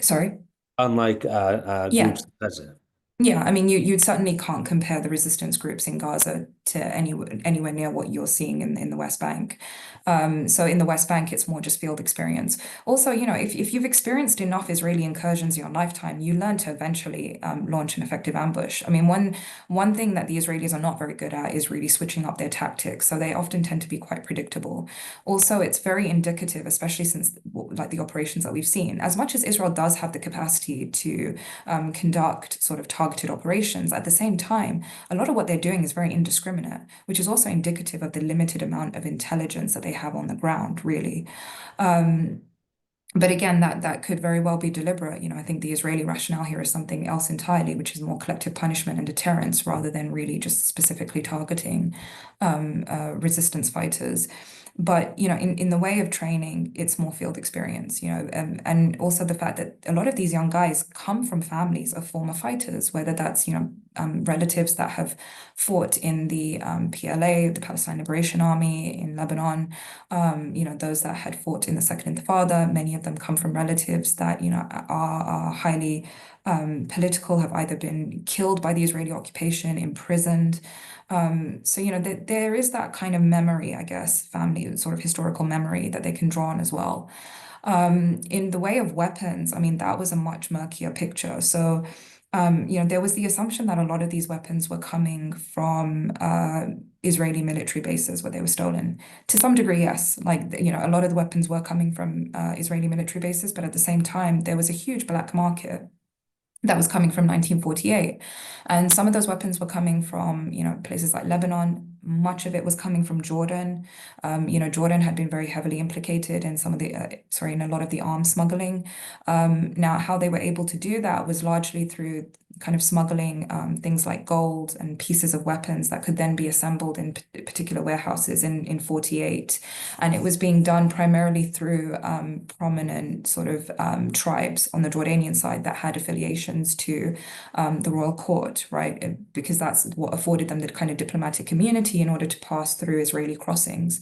sorry. Unlike Yeah. groups like Gaza. Yeah, I mean, you certainly can't compare the resistance groups in Gaza to anywhere near what you're seeing in the West Bank. So in the West Bank, it's more just field experience. Also, if you've experienced enough Israeli incursions in your lifetime, you learn to eventually launch an effective ambush. I mean, one thing that the Israelis are not very good at is really switching up their tactics. So they often tend to be quite predictable. Also, it's very indicative, especially since like the operations that we've seen. As much as Israel does have the capacity to conduct sort of targeted operations. At the same time, a lot of what they're doing is very indiscriminate, which is also indicative of the limited amount of intelligence that they have on the ground, really. Um, but again, that could very well be deliberate. I think the Israeli rationale here is something else entirely, which is more collective punishment and deterrence rather than really just specifically targeting resistance fighters. But in the way of training, it's more field experience, and also the fact that a lot of these young guys come from families of former fighters, whether that's relatives that have fought in the PLA, the Palestine Liberation Army in Lebanon, those that had fought in the Second Intifada. Many of them come from relatives that are highly political, have either been killed by the Israeli occupation, imprisoned. So, there is that kind of memory, I guess, family sort of historical memory that they can draw on as well. In the way of weapons, I mean, that was a much murkier picture. So, there was the assumption that a lot of these weapons were coming from Israeli military bases where they were stolen. To some degree, yes. Like, a lot of the weapons were coming from Israeli military bases, but at the same time, there was a huge black market that was coming from 1948. And some of those weapons were coming from, places like Lebanon. Much of it was coming from Jordan. Jordan had been very heavily implicated in in a lot of the arms smuggling. Now, how they were able to do that was largely through kind of smuggling things like gold and pieces of weapons that could then be assembled in particular warehouses in 48. And it was being done primarily through prominent sort of tribes on the Jordanian side that had affiliations to the royal court, right? Because that's what afforded them the kind of diplomatic community in order to pass through Israeli crossings.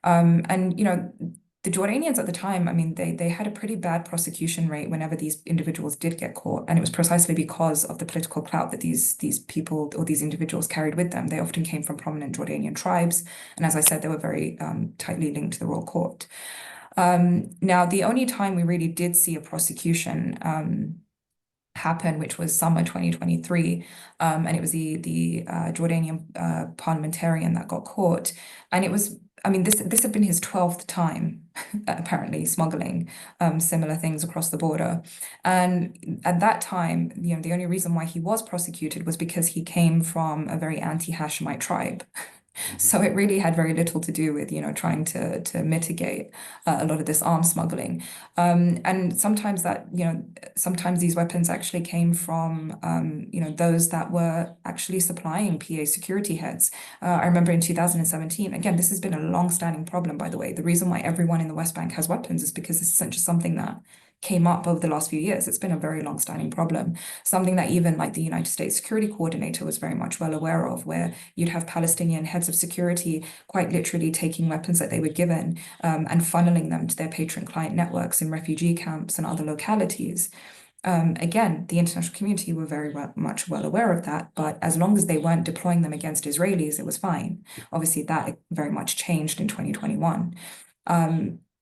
And the Jordanians at the time, I mean, they had a pretty bad prosecution rate whenever these individuals did get caught, and it was precisely because of the political clout that these people or these individuals carried with them. They often came from prominent Jordanian tribes, and as I said, they were very tightly linked to the royal court. Now, the only time we really did see a prosecution happen, which was summer 2023, and it was the Jordanian parliamentarian that got caught, and it was. I mean, this had been his 12th time, apparently, smuggling similar things across the border. And at that time, the only reason why he was prosecuted was because he came from a very anti-Hashemite tribe. So it really had very little to do with, trying to mitigate a lot of this arms smuggling. And sometimes these weapons actually came from, those that were actually supplying PA security heads. I remember in 2017, again, this has been a long-standing problem, by the way. The reason why everyone in the West Bank has weapons is because this isn't just something that came up over the last few years. It's been a very long-standing problem, something that even like the United States Security Coordinator was very much well aware of, where you'd have Palestinian heads of security quite literally taking weapons that they were given and funneling them to their patron-client networks in refugee camps and other localities. Again, the international community were very much well aware of that, but as long as they weren't deploying them against Israelis, it was fine. Obviously, that very much changed in 2021.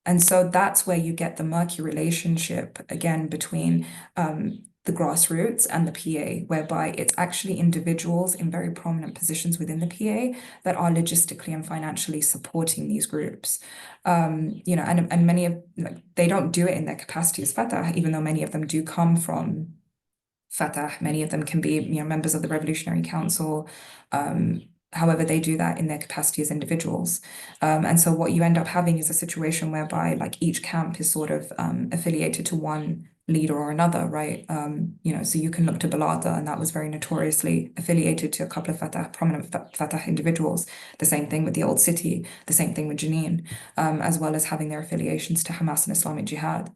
And so that's where you get the murky relationship again between the grassroots and the PA, whereby it's actually individuals in very prominent positions within the PA that are logistically and financially supporting these groups. And many of they don't do it in their capacity as Fatah, even though many of them do come from Fatah. Many of them can be, members of the Revolutionary Council. However, they do that in their capacity as individuals. And so what you end up having is a situation whereby like each camp is sort of affiliated to one leader or another, right? So you can look to Balata, and that was very notoriously affiliated to a couple of prominent Fatah individuals. The same thing with the Old City, the same thing with Jenin, as well as having their affiliations to Hamas and Islamic Jihad.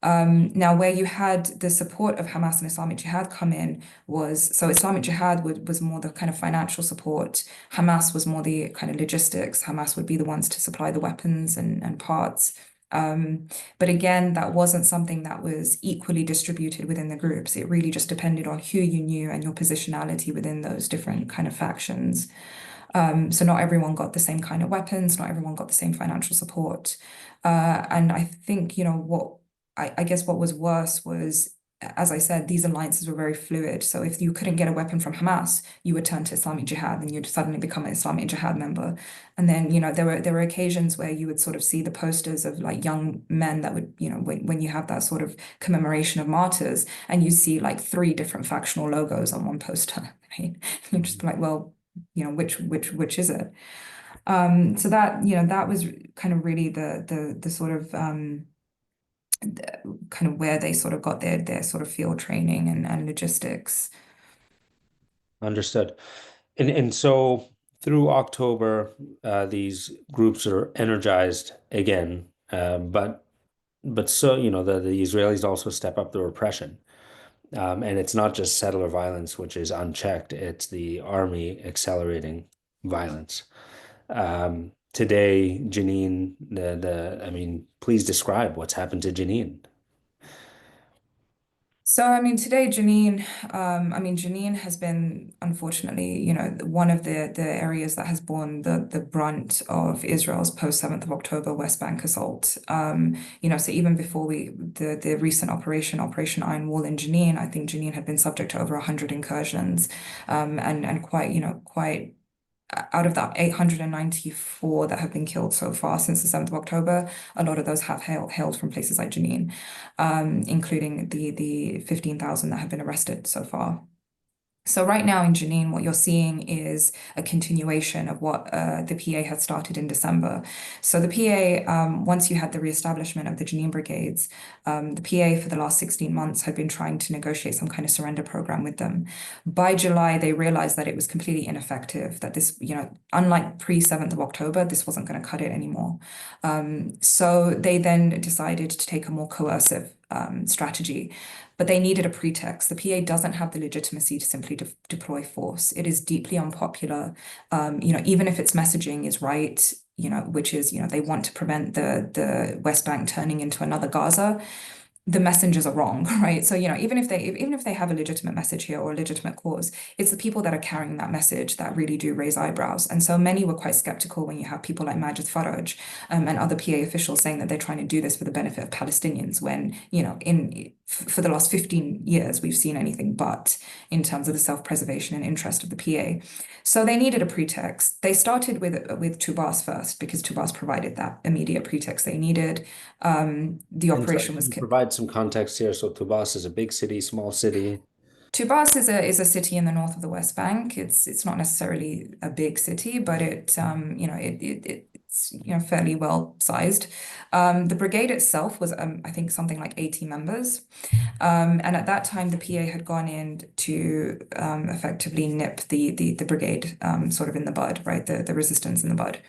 Now, where you had the support of Hamas and Islamic Jihad come in was, so Islamic Jihad was more the kind of financial support. Hamas was more the kind of logistics. Hamas would be the ones to supply the weapons and parts. But again, that wasn't something that was equally distributed within the groups. It really just depended on who you knew and your positionality within those different kind of factions. So not everyone got the same kind of weapons, not everyone got the same financial support. And I think, I guess what was worse was, as I said, these alliances were very fluid. So if you couldn't get a weapon from Hamas, you would turn to Islamic Jihad and you'd suddenly become an Islamic Jihad member. And then, there were occasions where you would sort of see the posters of like young men that would, when you have that sort of commemoration of martyrs, and you see like three different factional logos on one poster, right? You're just like, well, which is it? So that was kind of really the sort of kind of where they sort of got their sort of field training and logistics. Understood. And so through October, these groups are energized again. But so, the Israelis also step up the repression. And it's not just settler violence, which is unchecked, it's the army accelerating violence. Today, Jenin, I mean, please describe what's happened to Jenin. So, I mean, today, Jenin has been, unfortunately, one of the areas that has borne the brunt of Israel's post 7th of October West Bank assault. So even before the recent Operation Iron Wall in Jenin, I think Jenin had been subject to over 100 incursions, and quite out of that 894 that have been killed so far since the 7th of October, a lot of those have hailed from places like Jenin, including the 15,000 that have been arrested so far. So right now in Jenin, what you're seeing is a continuation of what the PA had started in December. So the PA, once you had the reestablishment of the Jenin brigades, the PA for the last 16 months had been trying to negotiate some kind of surrender program with them. By July, they realized that it was completely ineffective, that this, unlike pre-7th of October, this wasn't going to cut it anymore. So they then decided to take a more coercive strategy, but they needed a pretext. The PA doesn't have the legitimacy to simply deploy force. It is deeply unpopular. Even if its messaging is right, which is, they want to prevent the West Bank turning into another Gaza, the messengers are wrong, right? So, even if they have a legitimate message here or a legitimate cause, it's the people that are carrying that message that really do raise eyebrows. And so many were quite skeptical when you have people like Majid Faraj and other PA officials saying that they're trying to do this for the benefit of Palestinians when, for the last 15 years, we've seen anything but in terms of the self-preservation and interest of the PA. So they needed a pretext. They started with Tubas first because Tubas provided that immediate pretext they needed. The And so operation can was you provide some context here? So Tubas is a big city, small city. Tubas is a city in the north of the West Bank. It's not necessarily a big city, but it's fairly well sized. The brigade itself was I think something like 80 members. And at that time, the PA had gone in to effectively nip the brigade sort of in the bud, right? The resistance in the bud.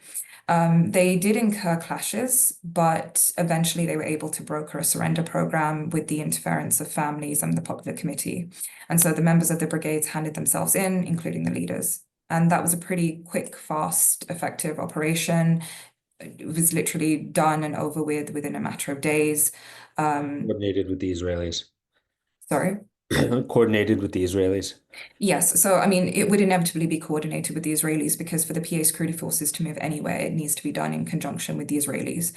They did incur clashes, but eventually they were able to broker a surrender program with the interference of families and the popular committee. And so the members of the brigades handed themselves in, including the leaders. And that was a pretty quick, fast, effective operation. It was literally done and over with within a matter of days. Coordinated with the Israelis. Sorry. Coordinated with the Israelis. Yes, so I mean, it would inevitably be coordinated with the Israelis because for the PA security forces to move anywhere, it needs to be done in conjunction with the Israelis.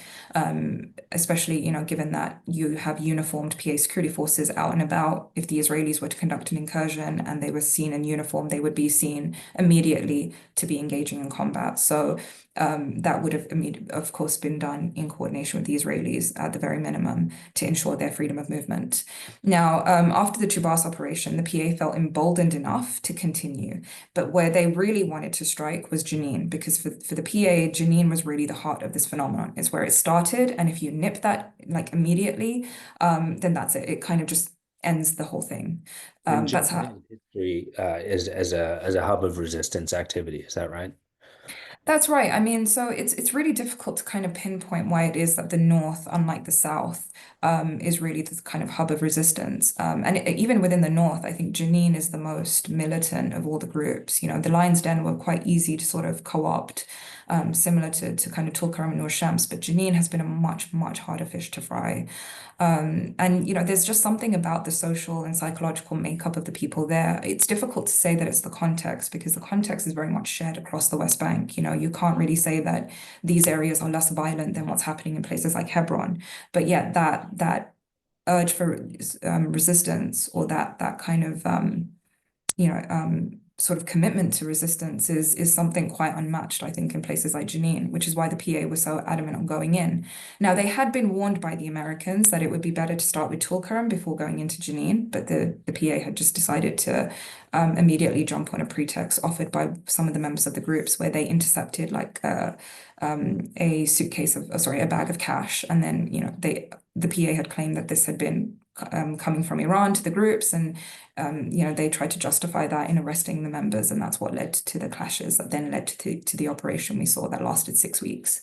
Especially, given that you have uniformed PA security forces out and about, if the Israelis were to conduct an incursion and they were seen in uniform, they would be seen immediately to be engaging in combat. So that would have, of course, been done in coordination with the Israelis at the very minimum to ensure their freedom of movement. Now, after the Chubas operation, the PA felt emboldened enough to continue. But where they really wanted to strike was Jenin, because for the PA, Jenin was really the heart of this phenomenon. It's where it started. And if you nip that like immediately, then that's it. It kind of just ends the whole thing. And That's Japan how. has history is as a hub of resistance activity. Is that right? That's right. I mean, so it's really difficult to kind of pinpoint why it is that the North, unlike the South, is really the kind of hub of resistance. And even within the North, I think Jenin is the most militant of all the groups. The Lion's Den were quite easy to sort of co-opt, similar to kind of Tulkarm and Nur Shams, but Jenin has been a much, much harder fish to fry. And there's just something about the social and psychological makeup of the people there. It's difficult to say that it's the context because the context is very much shared across the West Bank. You can't really say that these areas are less violent than what's happening in places like Hebron. But yet that urge for resistance or that kind of sort of commitment to resistance is something quite unmatched, I think, in places like Jenin, which is why the PA was so adamant on going in. Now, they had been warned by the Americans that it would be better to start with Tulkarm before going into Jenin, but the PA had just decided to immediately jump on a pretext offered by some of the members of the groups where they intercepted like a suitcase of, sorry, a bag of cash. And then, the PA had claimed that this had been coming from Iran to the groups, and they tried to justify that in arresting the members, and that's what led to the clashes that then led to the operation we saw that lasted 6 weeks.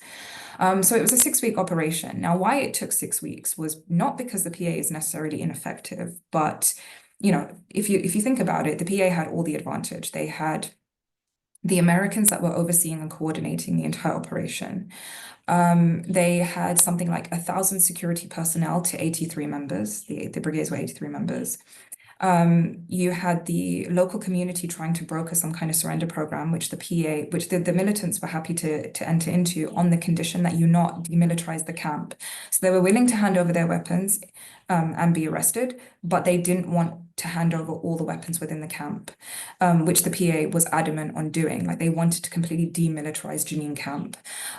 So it was a 6 week operation. Now, why it took 6 weeks was not because the PA is necessarily ineffective, but if you think about it, the PA had all the advantage. They had the Americans that were overseeing and coordinating the entire operation. They had something like 1,000 security personnel to 83 members. The brigades were 83 members. You had the local community trying to broker some kind of surrender program, which the militants were happy to enter into on the condition that you not demilitarize the camp. So they were willing to hand over their weapons and be arrested, but they didn't want to hand over all the weapons within the camp, which the PA was adamant on doing. Like they wanted to completely demilitarize Jenin camp.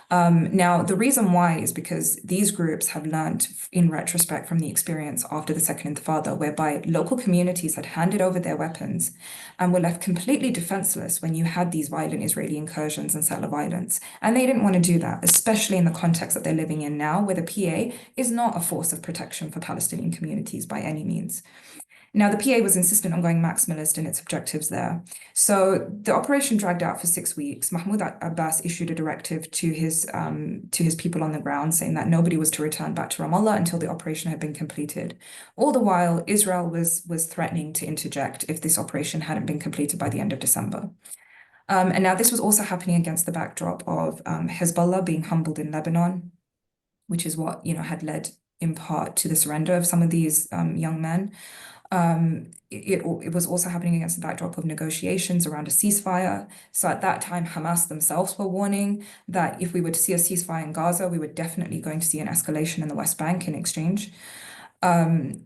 Now, the reason why is because these groups have learned in retrospect from the experience after the Second Intifada, whereby local communities had handed over their weapons and were left completely defenseless when you had these violent Israeli incursions and settler violence. And they didn't want to do that, especially in the context that they're living in now, where the PA is not a force of protection for Palestinian communities by any means. Now, the PA was insistent on going maximalist in its objectives there. So the operation dragged out for 6 weeks. Mahmoud Abbas issued a directive to his people on the ground saying that nobody was to return back to Ramallah until the operation had been completed. All the while, Israel was threatening to interject if this operation hadn't been completed by the end of December. And now this was also happening against the backdrop of Hezbollah being humbled in Lebanon, which is what had led in part to the surrender of some of these young men. It was also happening against the backdrop of negotiations around a ceasefire. So at that time, Hamas themselves were warning that if we were to see a ceasefire in Gaza, we were definitely going to see an escalation in the West Bank in exchange.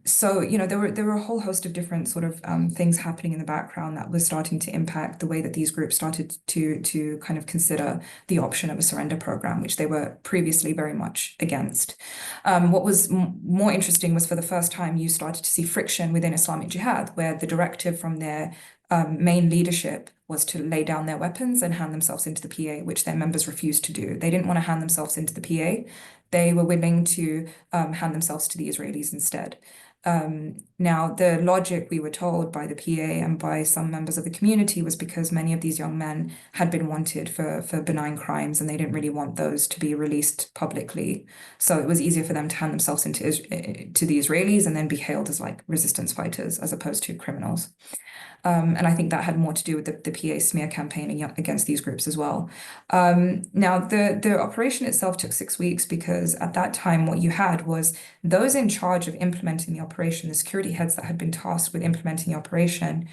So there were a whole host of different sort of things happening in the background that was starting to impact the way that these groups started to kind of consider the option of a surrender program, which they were previously very much against. What was more interesting was for the first time you started to see friction within Islamic Jihad, where the directive from their main leadership was to lay down their weapons and hand themselves into the PA, which their members refused to do. They didn't want to hand themselves into the PA. They were willing to hand themselves to the Israelis instead. Now, the logic we were told by the PA and by some members of the community was because many of these young men had been wanted for benign crimes and they didn't really want those to be released publicly. So it was easier for them to hand themselves into to the Israelis and then be hailed as like resistance fighters as opposed to criminals. And I think that had more to do with the PA smear campaign against these groups as well. Now, the operation itself took 6 weeks because at that time, what you had was those in charge of implementing the operation, the security heads that had been tasked with implementing the operation,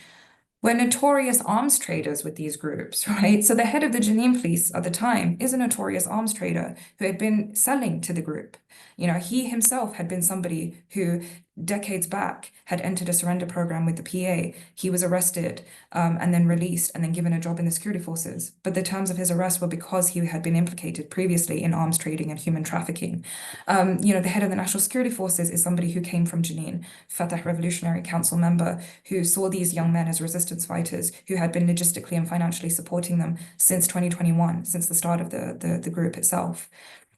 were notorious arms traders with these groups, right? So the head of the Jenin police at the time is a notorious arms trader who had been selling to the group. He himself had been somebody who decades back had entered a surrender program with the PA. He was arrested and then released and then given a job in the security forces. But the terms of his arrest were because he had been implicated previously in arms trading and human trafficking. The head of the National Security Forces is somebody who came from Jenin, Fatah Revolutionary Council member, who saw these young men as resistance fighters, who had been logistically and financially supporting them since 2021, since the start of the group itself.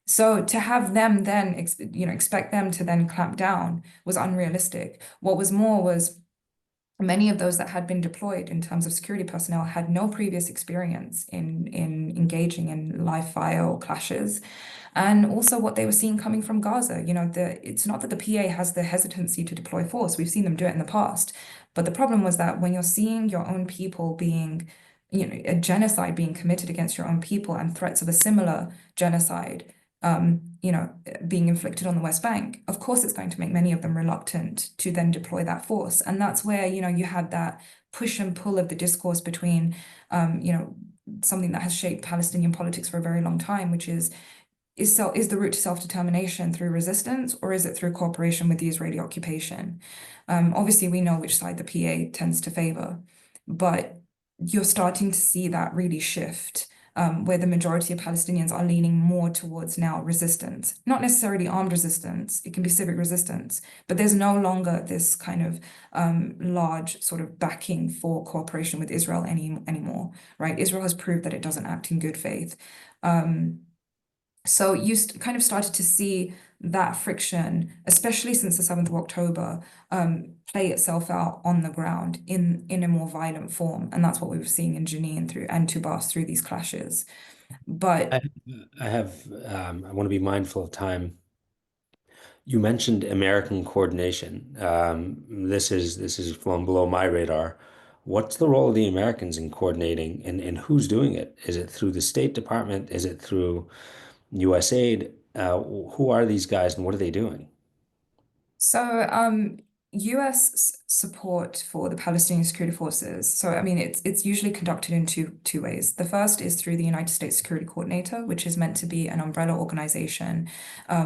So to have them then, expect them to then clamp down was unrealistic. What was more was many of those that had been deployed in terms of security personnel had no previous experience in engaging in live fire or clashes. And also what they were seeing coming from Gaza. It's not that the PA has the hesitancy to deploy force. We've seen them do it in the past. But the problem was that when you're seeing your own people being, a genocide being committed against your own people and threats of a similar genocide, being inflicted on the West Bank, of course it's going to make many of them reluctant to then deploy that force. And that's where, you had that push and pull of the discourse between, something that has shaped Palestinian politics for a very long time, which is the route to self-determination through resistance, or is it through cooperation with the Israeli occupation? Obviously, we know which side the PA tends to favor, but you're starting to see that really shift, where the majority of Palestinians are leaning more towards now resistance, not necessarily armed resistance, it can be civic resistance, but there's no longer this kind of large sort of backing for cooperation with Israel anymore, right? Israel has proved that it doesn't act in good faith. So you kind of started to see that friction, especially since the 7th of October, play itself out on the ground in a more violent form. And that's what we were seeing in Jenin and Tubas through these clashes. But I, I want to be mindful of time. You mentioned American coordination. This is flown below my radar. What's the role of the Americans in coordinating, and who's doing it? Is it through the State Department? Is it through USAID? Who are these guys and what are they doing? So, US support for the Palestinian security forces. So, I mean, it's usually conducted in two ways. The first is through the United States Security Coordinator, which is meant to be an umbrella organization,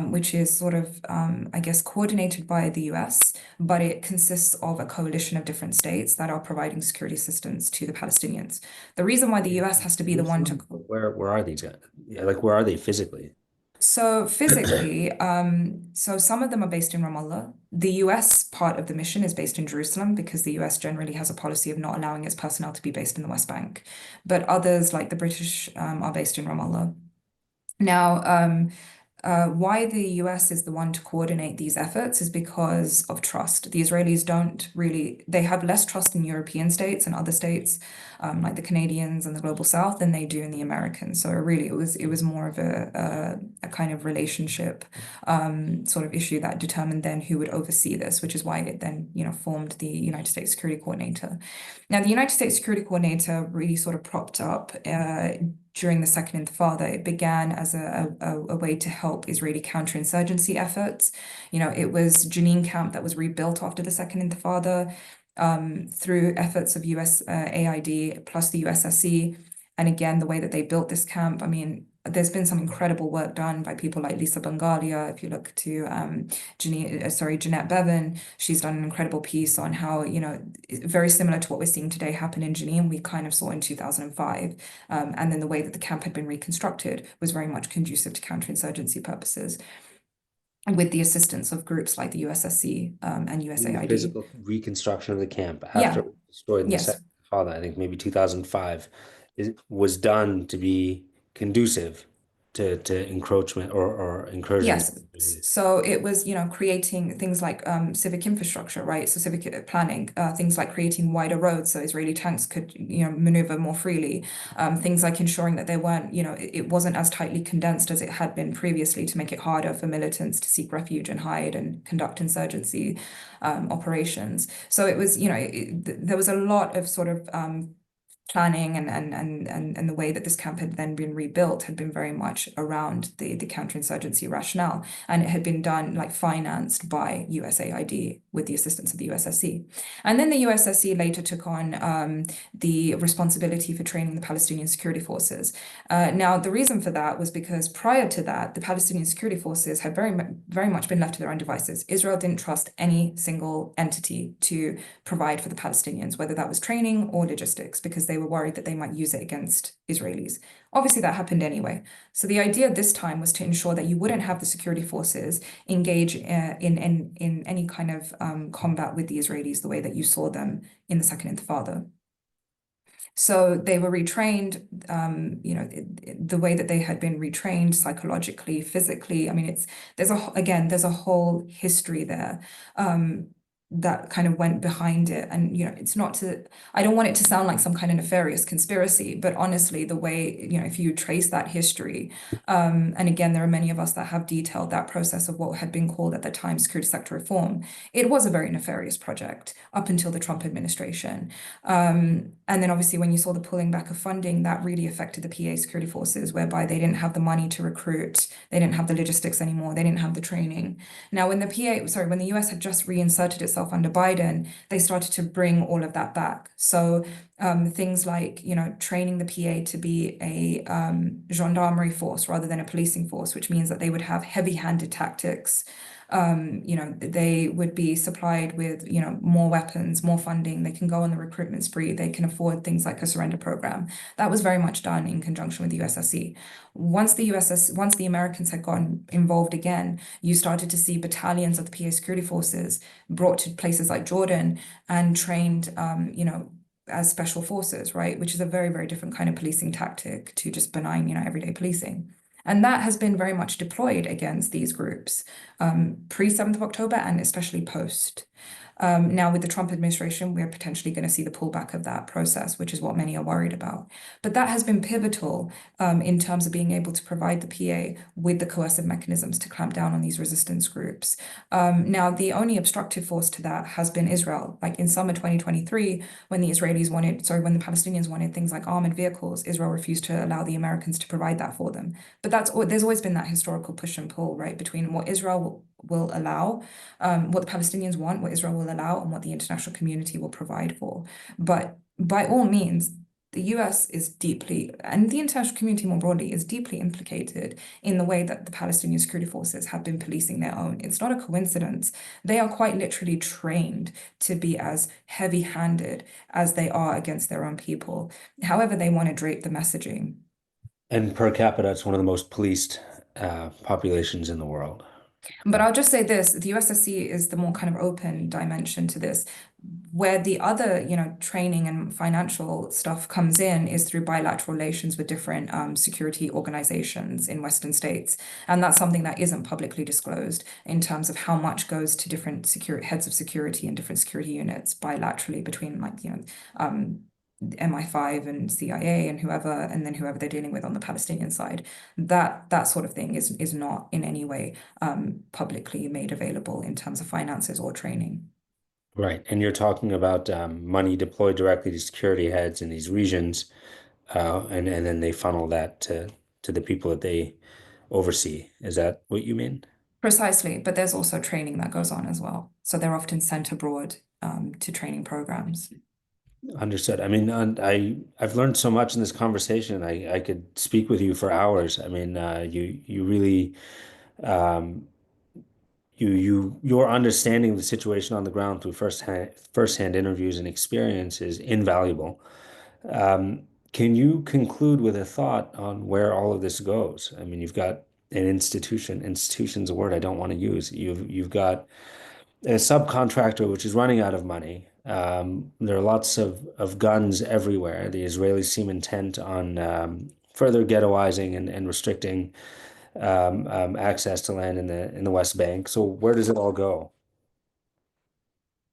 which is sort of, I guess, coordinated by the US, but it consists of a coalition of different states that are providing security assistance to the Palestinians. The reason why the US has to be the one to. Jerusalem? Where are these guys? Yeah, like where are they physically? So physically, so some of them are based in Ramallah. The US part of the mission is based in Jerusalem because the US generally has a policy of not allowing its personnel to be based in the West Bank. But others, like the British, are based in Ramallah. Now, why the US is the one to coordinate these efforts is because of trust. The Israelis don't really, they have less trust in European states and other states, like the Canadians and the Global South, than they do in the Americans. So really, it was more of a kind of relationship sort of issue that determined then who would oversee this, which is why it then, formed the United States Security Coordinator. Now, the United States Security Coordinator really sort of propped up during the Second Intifada. It began as a way to help Israeli counterinsurgency efforts. It was Jenin camp that was rebuilt after the Second Intifada through efforts of US AID plus the USSC. And again, the way that they built this camp, I mean, there's been some incredible work done by people like Lisa Bangalia. If you look to Jeanette Bevan, she's done an incredible piece on how, very similar to what we're seeing today happen in Jenin, we kind of saw in 2005. And then the way that the camp had been reconstructed was very much conducive to counterinsurgency purposes, and with the assistance of groups like the USSC and The USAID. physical reconstruction of the camp after Yeah, it was destroyed in the yes. Second Intifada, I think maybe 2005, was done to be conducive to encroachment or incursions. Yes. So it was, creating things like civic infrastructure, right? So civic planning, things like creating wider roads so Israeli tanks could, maneuver more freely. Things like ensuring that there weren't, it wasn't as tightly condensed as it had been previously to make it harder for militants to seek refuge and hide and conduct insurgency operations. So it was, there was a lot of sort of planning and the way that this camp had then been rebuilt had been very much around the counterinsurgency rationale. And it had been done like financed by USAID with the assistance of the USSC. And then the USSC later took on the responsibility for training the Palestinian security forces. Now, the reason for that was because prior to that, the Palestinian security forces had very much been left to their own devices. Israel didn't trust any single entity to provide for the Palestinians, whether that was training or logistics, because they were worried that they might use it against Israelis. Obviously, that happened anyway. So the idea this time was to ensure that you wouldn't have the security forces engage in any kind of combat with the Israelis the way that you saw them in the Second Intifada. So they were retrained, the way that they had been retrained psychologically, physically. I mean, there's a whole history there. That kind of went behind it. And, I don't want it to sound like some kind of nefarious conspiracy, but honestly, the way, if you trace that history, and again, there are many of us that have detailed that process of what had been called at the time security sector reform. It was a very nefarious project up until the Trump administration. And then obviously when you saw the pulling back of funding, that really affected the PA security forces, whereby they didn't have the money to recruit, they didn't have the logistics anymore, they didn't have the training. Now, when the US had just reinserted itself under Biden, they started to bring all of that back. So things like, training the PA to be a gendarmerie force rather than a policing force, which means that they would have heavy-handed tactics. They would be supplied with, more weapons, more funding. They can go on the recruitment spree. They can afford things like a surrender program. That was very much done in conjunction with the USSC. Once the Americans had gotten involved again, you started to see battalions of the PA security forces brought to places like Jordan and trained, as special forces, right? Which is a very, very different kind of policing tactic to just benign, everyday policing. And that has been very much deployed against these groups, pre-7th of October and especially post. Now, with the Trump administration, we're potentially going to see the pullback of that process, which is what many are worried about. But that has been pivotal in terms of being able to provide the PA with the coercive mechanisms to clamp down on these resistance groups. Now, the only obstructive force to that has been Israel. Like in summer 2023, when the Palestinians wanted things like armored vehicles, Israel refused to allow the Americans to provide that for them. But there's always been that historical push and pull, right, between what Israel will allow, what the Palestinians want, what Israel will allow, and what the international community will provide for. But by all means, the US is deeply, and the international community more broadly, is deeply implicated in the way that the Palestinian security forces have been policing their own. It's not a coincidence. They are quite literally trained to be as heavy-handed as they are against their own people. However, they want to drape the messaging. And per capita, it's one of the most policed populations in the world. But I'll just say this, the USSC is the more kind of open dimension to this, where the other, training and financial stuff comes in is through bilateral relations with different security organizations in Western states. And that's something that isn't publicly disclosed in terms of how much goes to different heads of security and different security units bilaterally between MI5 and CIA and whoever, and then whoever they're dealing with on the Palestinian side. That sort of thing is not in any way publicly made available in terms of finances or training. Right. And you're talking about money deployed directly to security heads in these regions, and then they funnel that to the people that they oversee. Is that what you mean? Precisely, but there's also training that goes on as well. So they're often sent abroad to training programs. Understood. I mean, I've learned so much in this conversation. I could speak with you for hours. I mean, you really um, your understanding of the situation on the ground through firsthand interviews and experience is invaluable. Um, can you conclude with a thought on where all of this goes? I mean, you've got an institution. Institution's a word I don't want to use. You've got a subcontractor which is running out of money. There are lots of guns everywhere. The Israelis seem intent on further ghettoizing and restricting access to land in the West Bank. So where does it all go?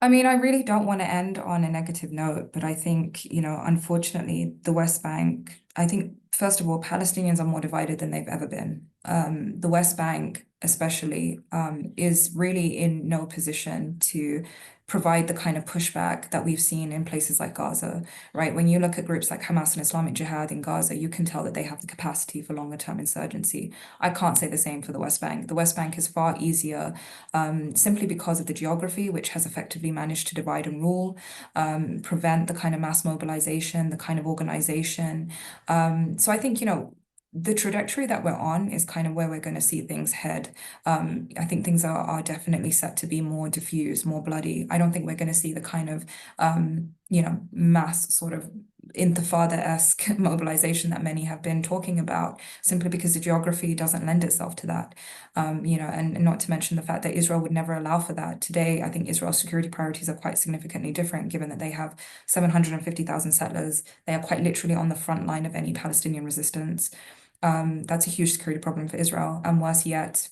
I mean, I really don't want to end on a negative note, but I think, unfortunately, the West Bank, I think, first of all, Palestinians are more divided than they've ever been. The West Bank, especially, is really in no position to provide the kind of pushback that we've seen in places like Gaza, right? When you look at groups like Hamas and Islamic Jihad in Gaza, you can tell that they have the capacity for longer term insurgency. I can't say the same for the West Bank. The West Bank is far easier, simply because of the geography, which has effectively managed to divide and rule, prevent the kind of mass mobilization, the kind of organization. So I think, the trajectory that we're on is kind of where we're going to see things head. I think things are definitely set to be more diffuse, more bloody. I don't think we're going to see the kind of, mass sort of intifada-esque mobilization that many have been talking about, simply because the geography doesn't lend itself to that. And not to mention the fact that Israel would never allow for that. Today, I think Israel's security priorities are quite significantly different, given that they have 750,000 settlers. They are quite literally on the front line of any Palestinian resistance. That's a huge security problem for Israel. And worse yet,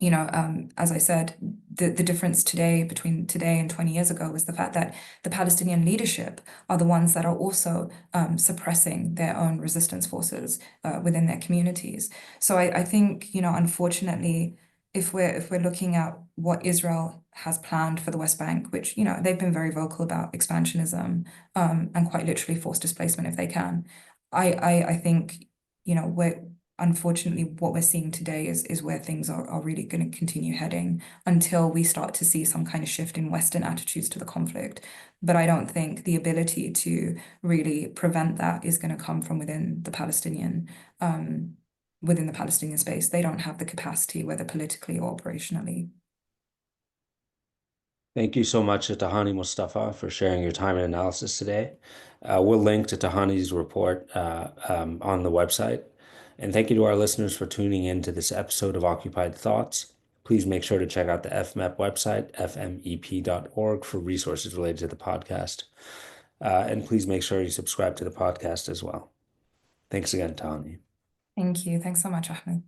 as I said, the difference today between today and 20 years ago was the fact that the Palestinian leadership are the ones that are also suppressing their own resistance forces within their communities. So I think, unfortunately, if we're looking at what Israel has planned for the West Bank, which, they've been very vocal about expansionism, and quite literally forced displacement if they can. I think, we're unfortunately what we're seeing today is where things are really going to continue heading until we start to see some kind of shift in Western attitudes to the conflict. But I don't think the ability to really prevent that is going to come from within the Palestinian space. They don't have the capacity, whether politically or operationally. Thank you so much to Tahani Mustafa for sharing your time and analysis today. We'll link to Tahani's report on the website. And thank you to our listeners for tuning in to this episode of Occupied Thoughts. Please make sure to check out the FMEP website, fmep.org, for resources related to the podcast. And please make sure you subscribe to the podcast as well. Thanks again, Tahani. Thank you. Thanks so much, Ahmed.